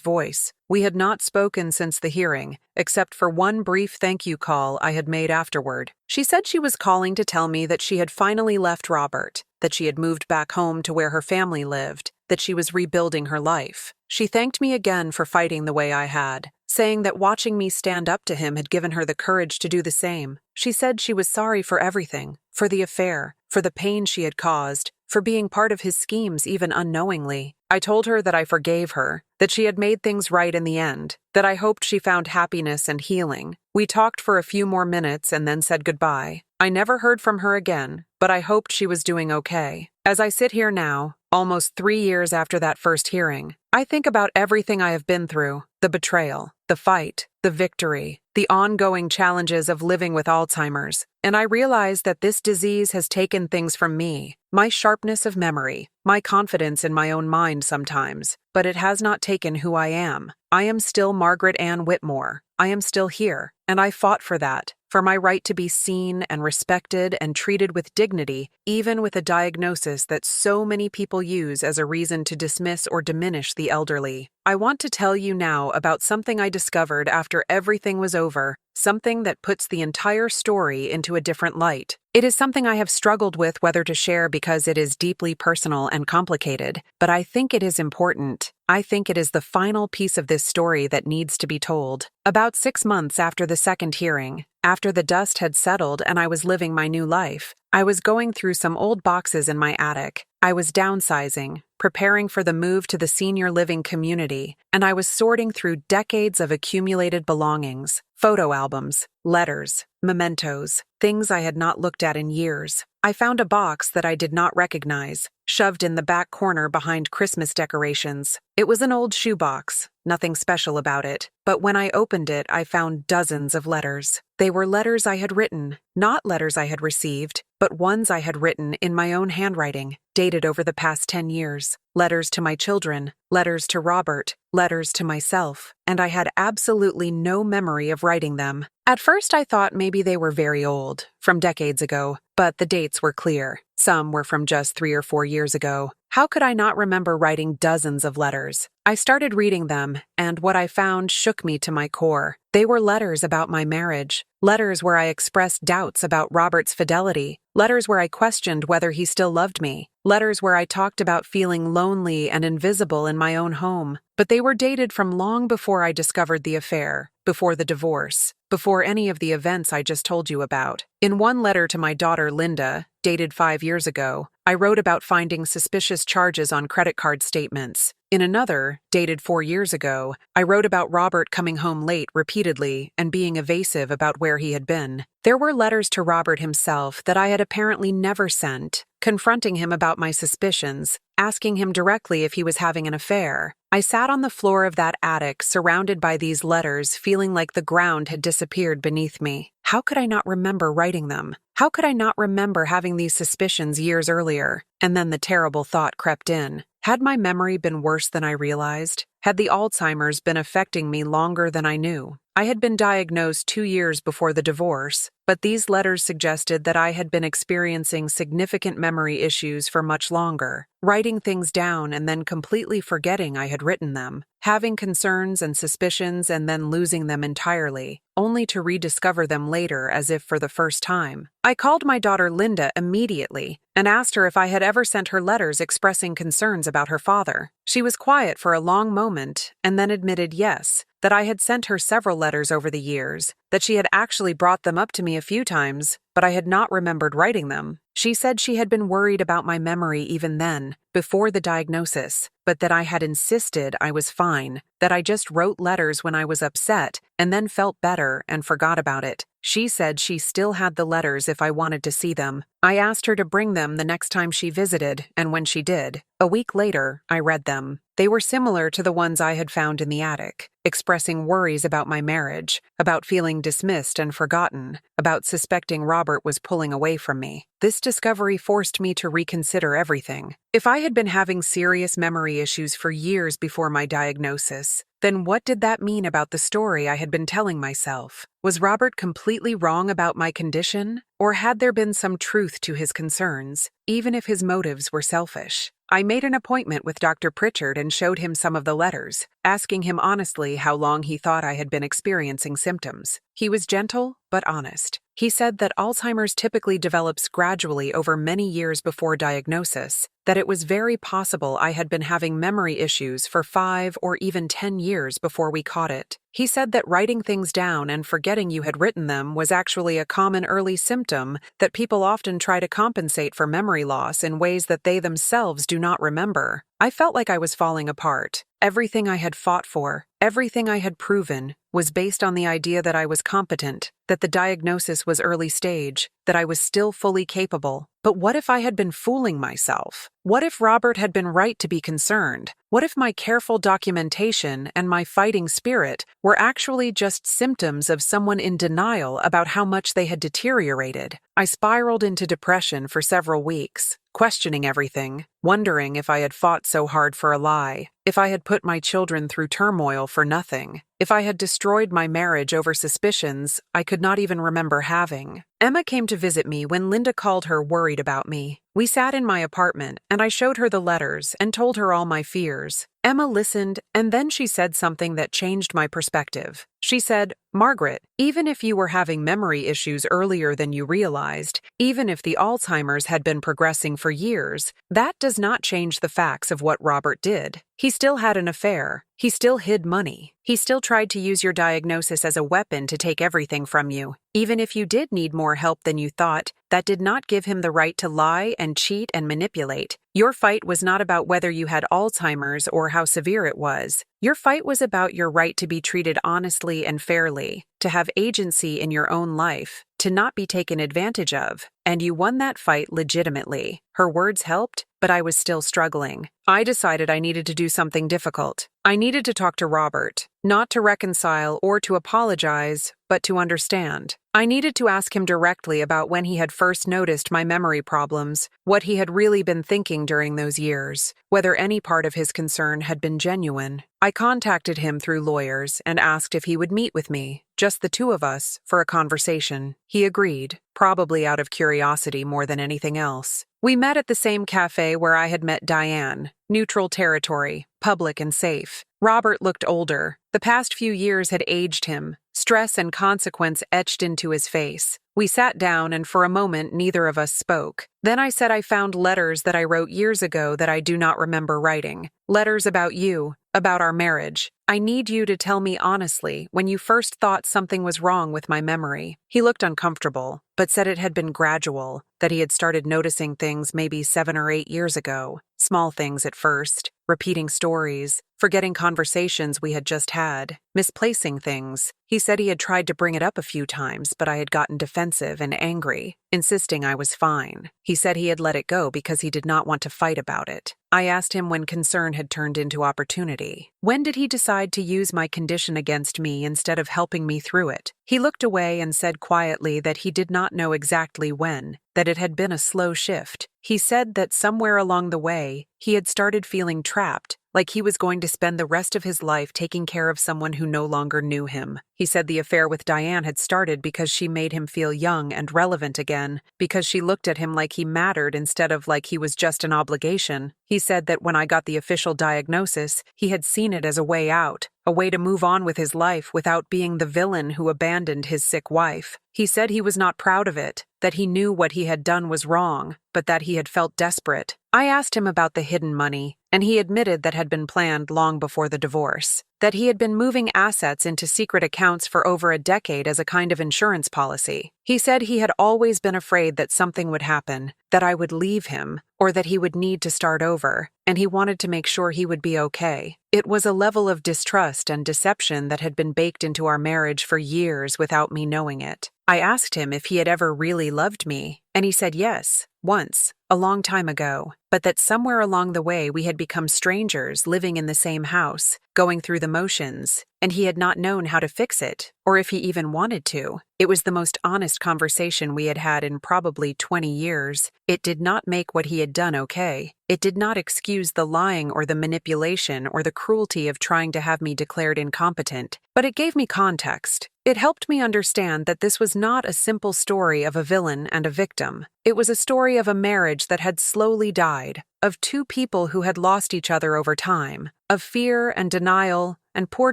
voice. We had not spoken since the hearing, except for one brief thank you call I had made afterward. She said she was calling to tell me that she had finally left Robert, that she had moved back home to where her family lived, that she was rebuilding her life. She thanked me again for fighting the way I had, saying that watching me stand up to him had given her the courage to do the same. She said she was sorry for everything, for the affair, for the pain she had caused, for being part of his schemes even unknowingly. I told her that I forgave her, that she had made things right in the end, that I hoped she found happiness and healing. We talked for a few more minutes and then said goodbye. I never heard from her again, but I hoped she was doing okay. As I sit here now, almost 3 years after that first hearing, I think about everything I have been through, the betrayal, the fight, the victory, the ongoing challenges of living with Alzheimer's, and I realize that this disease has taken things from me, my sharpness of memory, my confidence in my own mind sometimes, but it has not taken who I am. I am still Margaret Ann Whitmore. I am still here, and I fought for that, for my right to be seen and respected and treated with dignity, even with a diagnosis that so many people use as a reason to dismiss or diminish the elderly. I want to tell you now about something I discovered after everything was over, something that puts the entire story into a different light. It is something I have struggled with whether to share because it is deeply personal and complicated, but I think it is important. I think it is the final piece of this story that needs to be told. About 6 months after the second hearing, after the dust had settled and I was living my new life, I was going through some old boxes in my attic. I was downsizing, preparing for the move to the senior living community, and I was sorting through decades of accumulated belongings, photo albums, letters, mementos, things I had not looked at in years. I found a box that I did not recognize, shoved in the back corner behind Christmas decorations. It was an old shoebox, nothing special about it, but when I opened it, I found dozens of letters. They were letters I had written, not letters I had received, but ones I had written in my own handwriting, dated over the past 10 years. Letters to my children, letters to Robert, letters to myself, and I had absolutely no memory of writing them. At first I thought maybe they were very old, from decades ago, but the dates were clear. Some were from just 3 or 4 years ago. How could I not remember writing dozens of letters? I started reading them, and what I found shook me to my core. They were letters about my marriage, letters where I expressed doubts about Robert's fidelity, letters where I questioned whether he still loved me, letters where I talked about feeling lonely and invisible in my own home. But they were dated from long before I discovered the affair, before the divorce, before any of the events I just told you about. In one letter to my daughter Linda, dated 5 years ago, I wrote about finding suspicious charges on credit card statements. In another, dated 4 years ago, I wrote about Robert coming home late repeatedly and being evasive about where he had been. There were letters to Robert himself that I had apparently never sent, confronting him about my suspicions, asking him directly if he was having an affair. I sat on the floor of that attic, surrounded by these letters, feeling like the ground had disappeared beneath me. How could I not remember writing them? How could I not remember having these suspicions years earlier? And then the terrible thought crept in. Had my memory been worse than I realized? Had the Alzheimer's been affecting me longer than I knew? I had been diagnosed 2 years before the divorce, but these letters suggested that I had been experiencing significant memory issues for much longer, writing things down and then completely forgetting I had written them, having concerns and suspicions and then losing them entirely, only to rediscover them later as if for the first time. I called my daughter Linda immediately and asked her if I had ever sent her letters expressing concerns about her father. She was quiet for a long moment and then admitted yes, that I had sent her several letters over the years, that she had actually brought them up to me a few times, but I had not remembered writing them. She said she had been worried about my memory even then, before the diagnosis, but that I had insisted I was fine, that I just wrote letters when I was upset and then felt better and forgot about it. She said she still had the letters if I wanted to see them. I asked her to bring them the next time she visited, and when she did, a week later, I read them. They were similar to the ones I had found in the attic, expressing worries about my marriage, about feeling dismissed and forgotten, about suspecting Robert was pulling away from me. This discovery forced me to reconsider everything. If I had been having serious memory issues for years before my diagnosis, then what did that mean about the story I had been telling myself? Was Robert completely wrong about my condition, or had there been some truth to his concerns, even if his motives were selfish? I made an appointment with Dr. Pritchard and showed him some of the letters, asking him honestly how long he thought I had been experiencing symptoms. He was gentle, but honest. He said that Alzheimer's typically develops gradually over many years before diagnosis, that it was very possible I had been having memory issues for 5 or even 10 years before we caught it. He said that writing things down and forgetting you had written them was actually a common early symptom, that people often try to compensate for memory loss in ways that they themselves do not remember. I felt like I was falling apart. Everything I had fought for, everything I had proven, was based on the idea that I was competent, that the diagnosis was early stage, that I was still fully capable. But what if I had been fooling myself? What if Robert had been right to be concerned? What if my careful documentation and my fighting spirit were actually just symptoms of someone in denial about how much they had deteriorated? I spiraled into depression for several weeks, questioning everything, wondering if I had fought so hard for a lie, if I had put my children through turmoil for nothing, if I had destroyed my marriage over suspicions I could not even remember having. Emma came to visit me when Linda called her worried about me. We sat in my apartment, and I showed her the letters and told her all my fears. Emma listened, and then she said something that changed my perspective. She said, "Margaret, even if you were having memory issues earlier than you realized, even if the Alzheimer's had been progressing for years, that does not change the facts of what Robert did. He still had an affair. He still hid money. He still tried to use your diagnosis as a weapon to take everything from you. Even if you did need more help than you thought, that did not give him the right to lie and cheat and manipulate. Your fight was not about whether you had Alzheimer's or how severe it was. Your fight was about your right to be treated honestly and fairly, to have agency in your own life, to not be taken advantage of, and you won that fight legitimately." Her words helped, but I was still struggling. I decided I needed to do something difficult. I needed to talk to Robert, not to reconcile or to apologize, but to understand. I needed to ask him directly about when he had first noticed my memory problems, what he had really been thinking during those years, whether any part of his concern had been genuine. I contacted him through lawyers and asked if he would meet with me, just the two of us, for a conversation. He agreed, probably out of curiosity more than anything else. We met at the same cafe where I had met Diane, neutral territory, public and safe. Robert looked older. The past few years had aged him, stress and consequence etched into his face. We sat down, and for a moment neither of us spoke. Then I said I found letters that I wrote years ago that I do not remember writing. Letters about you, about our marriage. I need you to tell me honestly when you first thought something was wrong with my memory. He looked uncomfortable, but said it had been gradual, that he had started noticing things maybe 7 or 8 years ago. Small things at first, repeating stories, forgetting conversations we had just had, misplacing things. He said he had tried to bring it up a few times, but I had gotten defensive and angry, insisting I was fine. He said he had let it go because he did not want to fight about it. I asked him when concern had turned into opportunity. When did he decide to use my condition against me instead of helping me through it? He looked away and said quietly that he did not know exactly when, that it had been a slow shift. He said that somewhere along the way, he had started feeling trapped, like he was going to spend the rest of his life taking care of someone who no longer knew him. He said the affair with Diane had started because she made him feel young and relevant again, because she looked at him like he mattered instead of like he was just an obligation. He said that when I got the official diagnosis, he had seen it as a way out, a way to move on with his life without being the villain who abandoned his sick wife. He said he was not proud of it, that he knew what he had done was wrong, but that he had felt desperate. I asked him about the hidden money, and he admitted that had been planned long before the divorce, that he had been moving assets into secret accounts for over a decade as a kind of insurance policy. He said he had always been afraid that something would happen, that I would leave him, or that he would need to start over, and he wanted to make sure he would be okay. It was a level of distrust and deception that had been baked into our marriage for years without me knowing it. I asked him if he had ever really loved me, and he said yes, once, a long time ago, but that somewhere along the way we had become strangers living in the same house, going through the motions, and he had not known how to fix it, or if he even wanted to. It was the most honest conversation we had had in probably 20 years. It did not make what he had done okay. It did not excuse the lying or the manipulation or the cruelty of trying to have me declared incompetent, but it gave me context. It helped me understand that this was not a simple story of a villain and a victim. It was a story of a marriage that had slowly died, of two people who had lost each other over time, of fear and denial and poor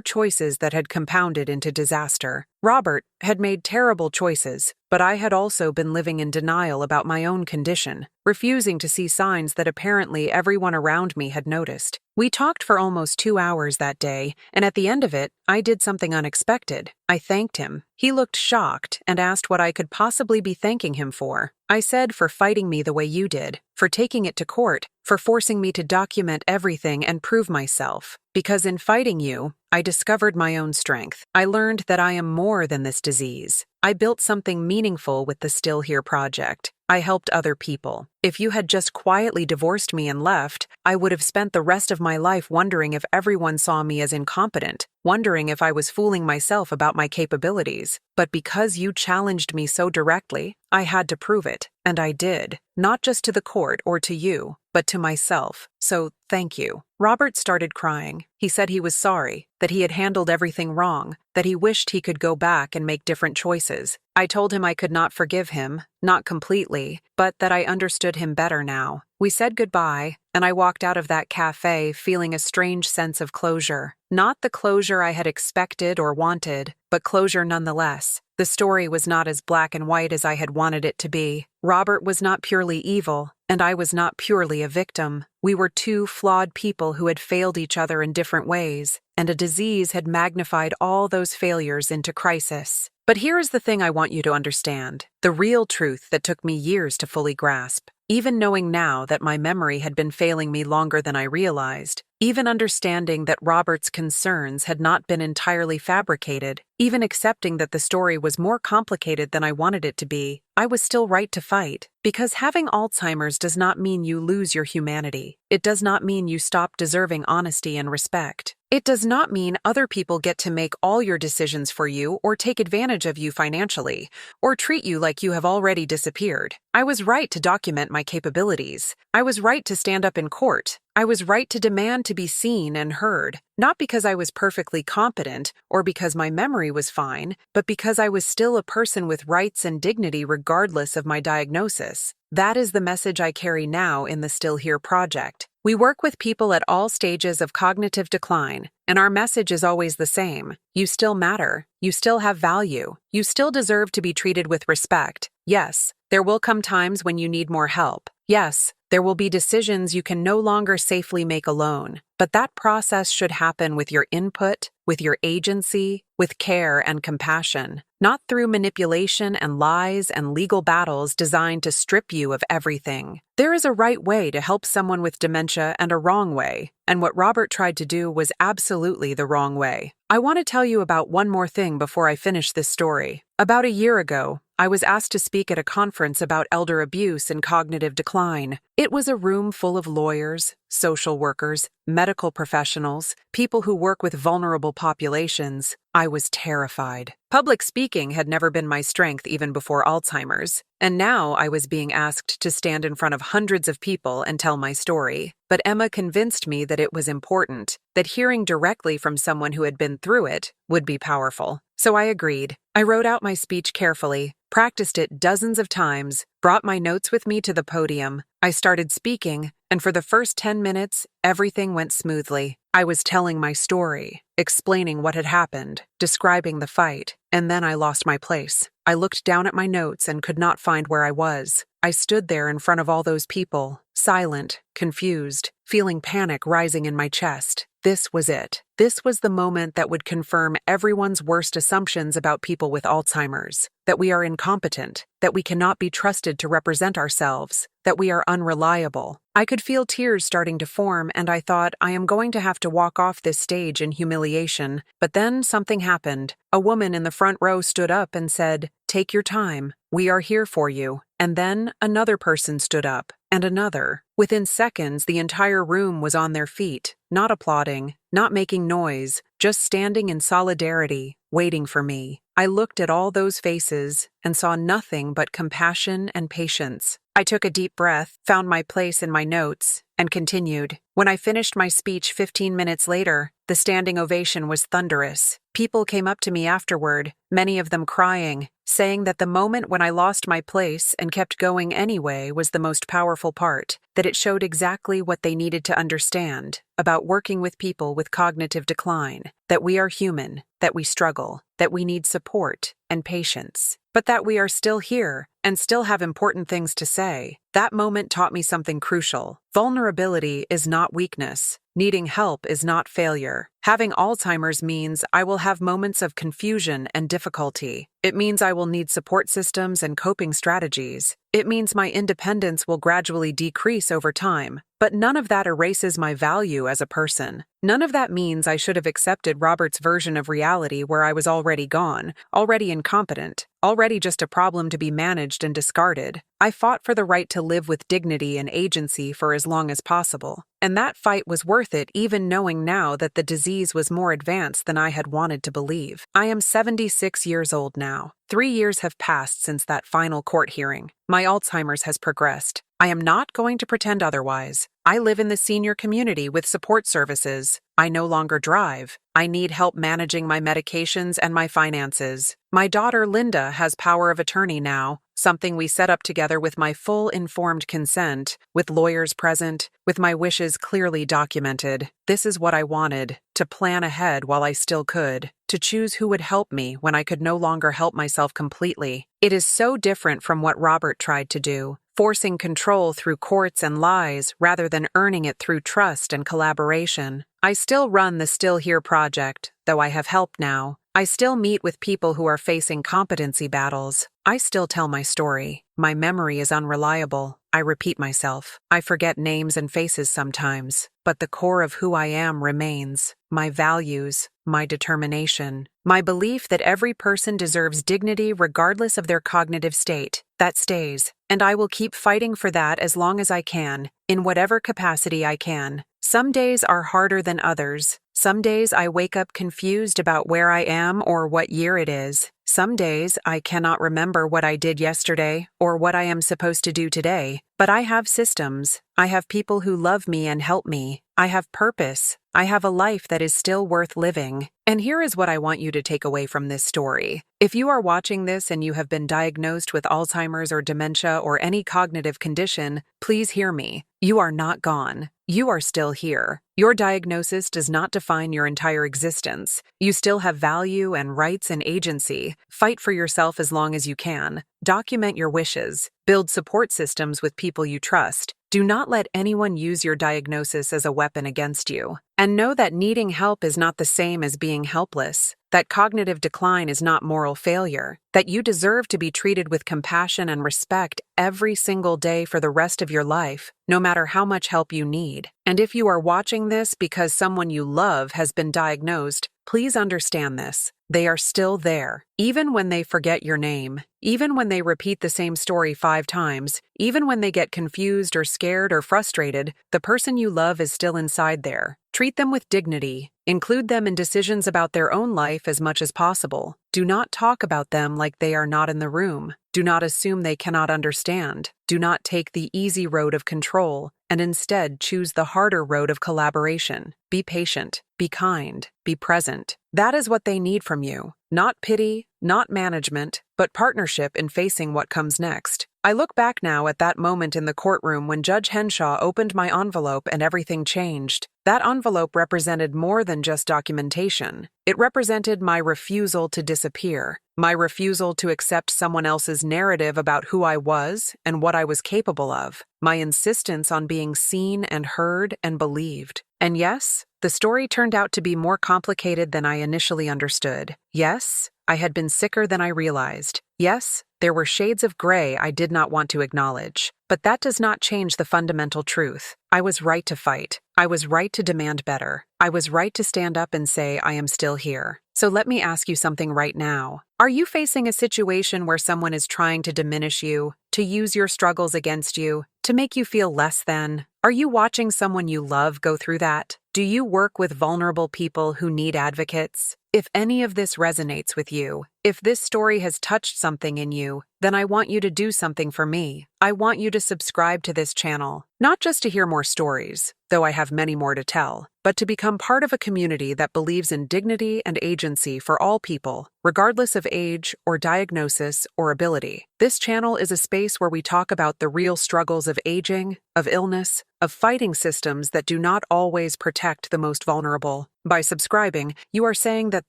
choices that had compounded into disaster. Robert had made terrible choices, but I had also been living in denial about my own condition, refusing to see signs that apparently everyone around me had noticed. We talked for almost 2 hours that day, and at the end of it, I did something unexpected. I thanked him. He looked shocked and asked what I could possibly be thanking him for. I said for fighting me the way you did, for taking it to court, for forcing me to document everything and prove myself. Because in fighting you, I discovered my own strength. I learned that I am more than this disease. I built something meaningful with the Still Here project. I helped other people. If you had just quietly divorced me and left, I would have spent the rest of my life wondering if everyone saw me as incompetent, wondering if I was fooling myself about my capabilities. But because you challenged me so directly, I had to prove it, and I did, not just to the court or to you, but to myself. So, thank you. Robert started crying. He said he was sorry, that he had handled everything wrong, that he wished he could go back and make different choices. I told him I could not forgive him, not completely, but that I understood him better now. We said goodbye, and I walked out of that cafe feeling a strange sense of closure. Not the closure I had expected or wanted, but closure nonetheless. The story was not as black and white as I had wanted it to be. Robert was not purely evil, and I was not purely a victim. We were two flawed people who had failed each other in different ways, and a disease had magnified all those failures into crisis. But here is the thing I want you to understand, the real truth that took me years to fully grasp. Even knowing now that my memory had been failing me longer than I realized, even understanding that Robert's concerns had not been entirely fabricated, even accepting that the story was more complicated than I wanted it to be, I was still right to fight. Because having Alzheimer's does not mean you lose your humanity. It does not mean you stop deserving honesty and respect. It does not mean other people get to make all your decisions for you or take advantage of you financially, or treat you like you have already disappeared. I was right to document my capabilities. I was right to stand up in court. I was right to demand to be seen and heard, not because I was perfectly competent or because my memory was fine, but because I was still a person with rights and dignity regardless of my diagnosis. That is the message I carry now in the Still Here project. We work with people at all stages of cognitive decline, and our message is always the same. You still matter. You still have value. You still deserve to be treated with respect. Yes, there will come times when you need more help. Yes, there will be decisions you can no longer safely make alone, but that process should happen with your input, with your agency, with care and compassion, not through manipulation and lies and legal battles designed to strip you of everything. There is a right way to help someone with dementia and a wrong way, and what Robert tried to do was absolutely the wrong way. I want to tell you about one more thing before I finish this story. About a year ago, I was asked to speak at a conference about elder abuse and cognitive decline. It was a room full of lawyers, social workers, medical professionals, people who work with vulnerable populations. I was terrified. Public speaking had never been my strength even before Alzheimer's, and now I was being asked to stand in front of hundreds of people and tell my story. But Emma convinced me that it was important, that hearing directly from someone who had been through it would be powerful. So I agreed. I wrote out my speech carefully, practiced it dozens of times, brought my notes with me to the podium. I started speaking, and for the first 10 minutes, everything went smoothly. I was telling my story, explaining what had happened, describing the fight, and then I lost my place. I looked down at my notes and could not find where I was. I stood there in front of all those people, silent, confused, feeling panic rising in my chest. This was it. This was the moment that would confirm everyone's worst assumptions about people with Alzheimer's, that we are incompetent, that we cannot be trusted to represent ourselves, that we are unreliable. I could feel tears starting to form, and I thought, I am going to have to walk off this stage in humiliation. But then something happened. A woman in the front row stood up and said, "Take your time. We are here for you." And then another person stood up, and another. Within seconds, the entire room was on their feet, not applauding, not making noise, just standing in solidarity, waiting for me. I looked at all those faces and saw nothing but compassion and patience. I took a deep breath, found my place in my notes, and continued. When I finished my speech 15 minutes later, the standing ovation was thunderous. People came up to me afterward, many of them crying, saying that the moment when I lost my place and kept going anyway was the most powerful part, that it showed exactly what they needed to understand about working with people with cognitive decline, that we are human, that we struggle, that we need support and patience, but that we are still here and still have important things to say. That moment taught me something crucial. Vulnerability is not weakness. Needing help is not failure. Having Alzheimer's means I will have moments of confusion and difficulty. It means I will need support systems and coping strategies. It means my independence will gradually decrease over time. But none of that erases my value as a person. None of that means I should have accepted Robert's version of reality where I was already gone, already incompetent, already just a problem to be managed and discarded. I fought for the right to live with dignity and agency for as long as possible. And that fight was worth it, even knowing now that the disease was more advanced than I had wanted to believe. I am 76 years old now. 3 years have passed since that final court hearing. My Alzheimer's has progressed. I am not going to pretend otherwise. I live in the senior community with support services. I no longer drive. I need help managing my medications and my finances. My daughter Linda has power of attorney now, something we set up together with my full informed consent, with lawyers present, with my wishes clearly documented. This is what I wanted, to plan ahead while I still could, to choose who would help me when I could no longer help myself completely. It is so different from what Robert tried to do, forcing control through courts and lies rather than earning it through trust and collaboration. I still run the Still Here project, though I have help now. I still meet with people who are facing competency battles. I still tell my story. My memory is unreliable. I repeat myself. I forget names and faces sometimes, but the core of who I am remains. My values, my determination, my belief that every person deserves dignity regardless of their cognitive state. That stays, and I will keep fighting for that as long as I can, in whatever capacity I can. Some days are harder than others. Some days I wake up confused about where I am or what year it is. Some days I cannot remember what I did yesterday or what I am supposed to do today. But I have systems. I have people who love me and help me. I have purpose. I have a life that is still worth living. And here is what I want you to take away from this story. If you are watching this and you have been diagnosed with Alzheimer's or dementia or any cognitive condition, please hear me. You are not gone. You are still here. Your diagnosis does not define your entire existence. You still have value and rights and agency. Fight for yourself as long as you can. Document your wishes. Build support systems with people you trust. Do not let anyone use your diagnosis as a weapon against you. And know that needing help is not the same as being helpless. That cognitive decline is not moral failure. That you deserve to be treated with compassion and respect every single day for the rest of your life, no matter how much help you need. And if you are watching this because someone you love has been diagnosed, please understand this. They are still there, even when they forget your name, even when they repeat the same story 5 times, even when they get confused or scared or frustrated, the person you love is still inside there. Treat them with dignity. Include them in decisions about their own life as much as possible. Do not talk about them like they are not in the room. Do not assume they cannot understand. Do not take the easy road of control, and instead choose the harder road of collaboration. Be patient, be kind, be present. That is what they need from you. Not pity, not management, but partnership in facing what comes next. I look back now at that moment in the courtroom when Judge Henshaw opened my envelope and everything changed. That envelope represented more than just documentation. It represented my refusal to disappear, my refusal to accept someone else's narrative about who I was and what I was capable of, my insistence on being seen and heard and believed. And yes, the story turned out to be more complicated than I initially understood. Yes, I had been sicker than I realized. Yes, there were shades of gray I did not want to acknowledge. But that does not change the fundamental truth. I was right to fight. I was right to demand better. I was right to stand up and say, I am still here. So let me ask you something right now. Are you facing a situation where someone is trying to diminish you, to use your struggles against you, to make you feel less than? Are you watching someone you love go through that? Do you work with vulnerable people who need advocates? If any of this resonates with you, if this story has touched something in you, then I want you to do something for me. I want you to subscribe to this channel, not just to hear more stories, though I have many more to tell, but to become part of a community that believes in dignity and agency for all people, regardless of age or diagnosis or ability. This channel is a space where we talk about the real struggles of aging, of illness, of fighting systems that do not always protect the most vulnerable. By subscribing, you are saying that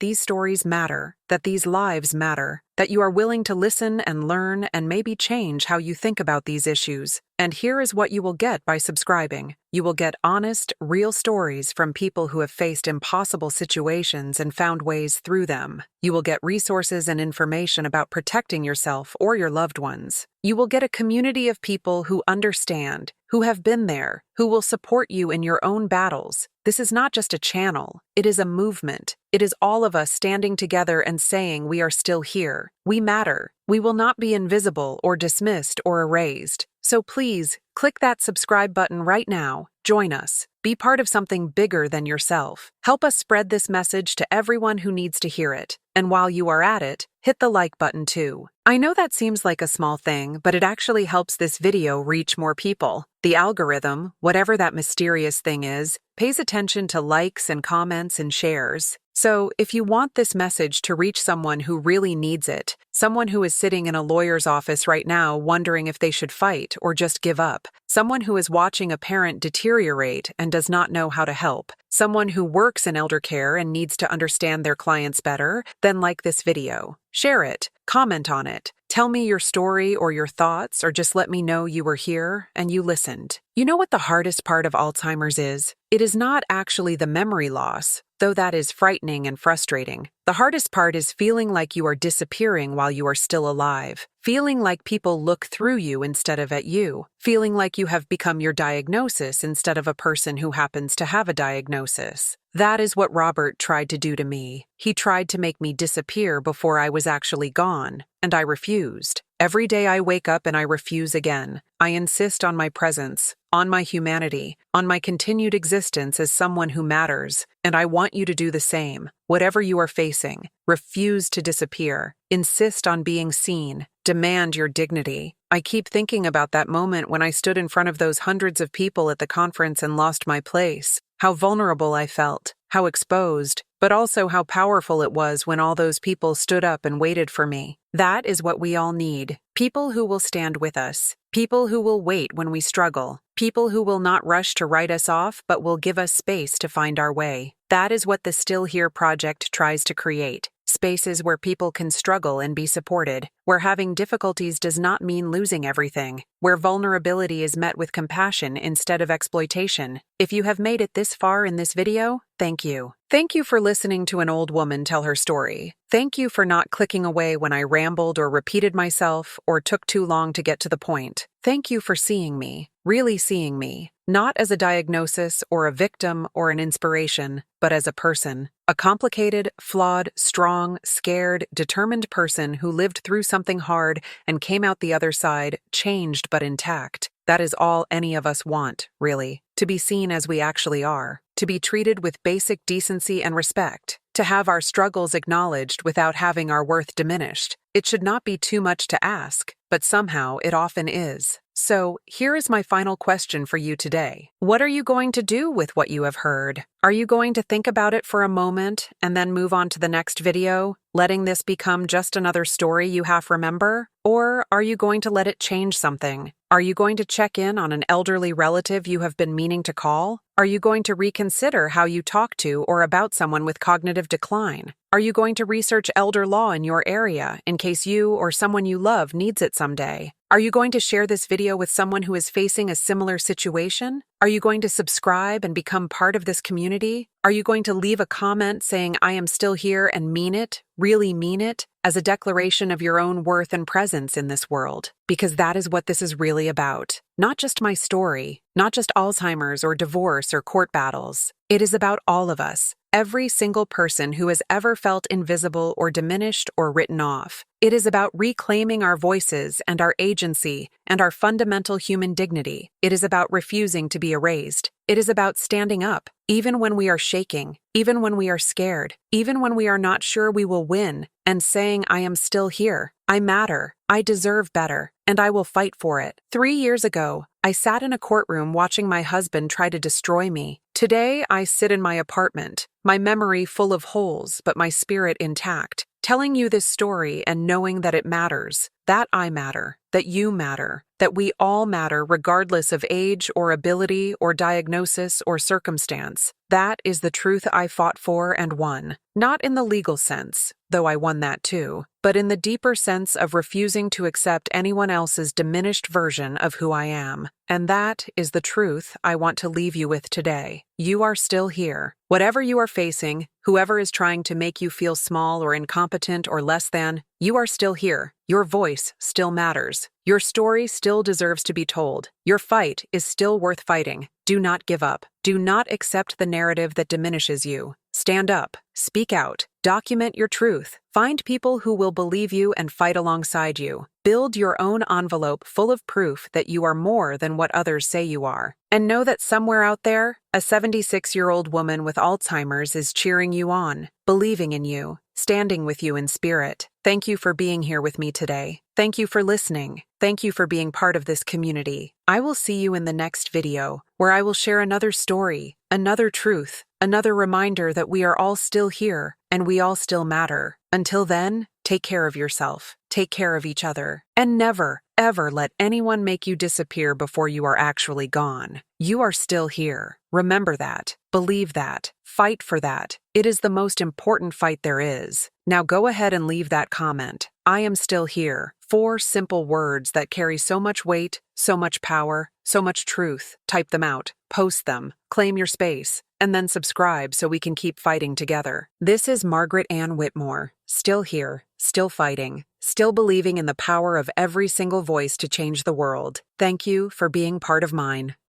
these stories matter, that these lives matter, that you are willing to listen and learn and maybe change how you think about these issues. And here is what you will get by subscribing. You will get honest, real stories from people who have faced impossible situations and found ways through them. You will get resources and information about protecting yourself or your loved ones. You will get a community of people who understand, who have been there, who will support you in your own battles. This is not just a channel, it is a movement. It is all of us standing together and saying we are still here. We matter. We will not be invisible or dismissed or erased. So please, click that subscribe button right now. Join us. Be part of something bigger than yourself. Help us spread this message to everyone who needs to hear it. And while you are at it, hit the like button too. I know that seems like a small thing, but it actually helps this video reach more people. The algorithm, whatever that mysterious thing is, pays attention to likes and comments and shares. So, if you want this message to reach someone who really needs it, someone who is sitting in a lawyer's office right now wondering if they should fight or just give up, someone who is watching a parent deteriorate and does not know how to help, someone who works in elder care and needs to understand their clients better, then like this video. Share it, comment on it, tell me your story or your thoughts, or just let me know you were here and you listened. You know what the hardest part of Alzheimer's is? It is not actually the memory loss, though that is frightening and frustrating. The hardest part is feeling like you are disappearing while you are still alive, feeling like people look through you instead of at you, feeling like you have become your diagnosis instead of a person who happens to have a diagnosis. That is what Robert tried to do to me. He tried to make me disappear before I was actually gone, and I refused. Every day I wake up and I refuse again. I insist on my presence, on my humanity, on my continued existence as someone who matters, and I want you to do the same. Whatever you are facing, refuse to disappear. Insist on being seen. Demand your dignity. I keep thinking about that moment when I stood in front of those hundreds of people at the conference and lost my place. How vulnerable I felt, how exposed, but also how powerful it was when all those people stood up and waited for me. That is what we all need. People who will stand with us. People who will wait when we struggle. People who will not rush to write us off but will give us space to find our way. That is what the Still Here project tries to create. Spaces where people can struggle and be supported, where having difficulties does not mean losing everything, where vulnerability is met with compassion instead of exploitation. If you have made it this far in this video, thank you. Thank you for listening to an old woman tell her story. Thank you for not clicking away when I rambled or repeated myself or took too long to get to the point. Thank you for seeing me, really seeing me, not as a diagnosis or a victim or an inspiration, but as a person. A complicated, flawed, strong, scared, determined person who lived through something hard and came out the other side, changed but intact. That is all any of us want, really. To be seen as we actually are. To be treated with basic decency and respect. to have our struggles acknowledged without having our worth diminished. It should not be too much to ask, but somehow it often is. So, here is my final question for you today. What are you going to do with what you have heard? Are you going to think about it for a moment and then move on to the next video, letting this become just another story you half remember? Or are you going to let it change something? Are you going to check in on an elderly relative you have been meaning to call? Are you going to reconsider how you talk to or about someone with cognitive decline? Are you going to research elder law in your area in case you or someone you love needs it someday? Are you going to share this video with someone who is facing a similar situation? Are you going to subscribe and become part of this community? Are you going to leave a comment saying, "I am still here," and mean it, really mean it, as a declaration of your own worth and presence in this world? Because that is what this is really about. Not just my story, not just Alzheimer's or divorce or court battles. It is about all of us, every single person who has ever felt invisible or diminished or written off. It is about reclaiming our voices and our agency and our fundamental human dignity. It is about refusing to be erased. It is about standing up, even when we are shaking, even when we are scared, even when we are not sure we will win, and saying, "I am still here. I matter. I deserve better, and I will fight for it." 3 years ago, I sat in a courtroom watching my husband try to destroy me. Today, I sit in my apartment, my memory full of holes, but my spirit intact, telling you this story and knowing that it matters, that I matter, that you matter, that we all matter regardless of age or ability or diagnosis or circumstance. That is the truth I fought for and won. Not in the legal sense, though I won that too, but in the deeper sense of refusing to accept anyone else's diminished version of who I am. And that is the truth I want to leave you with today. You are still here. Whatever you are facing, whoever is trying to make you feel small or incompetent or less than, you are still here. Your voice still matters. Your story still deserves to be told. Your fight is still worth fighting. Do not give up. Do not accept the narrative that diminishes you. Stand up. Speak out. Document your truth. Find people who will believe you and fight alongside you. Build your own envelope full of proof that you are more than what others say you are. And know that somewhere out there, a 76-year-old woman with Alzheimer's is cheering you on, believing in you, standing with you in spirit. Thank you for being here with me today. Thank you for listening. Thank you for being part of this community. I will see you in the next video, where I will share another story, another truth, another reminder that we are all still here and we all still matter. Until then, take care of yourself, take care of each other, and never, ever let anyone make you disappear before you are actually gone. You are still here. Remember that. Believe that. Fight for that. It is the most important fight there is. Now go ahead and leave that comment. I am still here. 4 simple words that carry so much weight, so much power, so much truth. Type them out, post them, claim your space, and then subscribe so we can keep fighting together. This is Margaret Ann Whitmore, still here, still fighting, still believing in the power of every single voice to change the world. Thank you for being part of mine.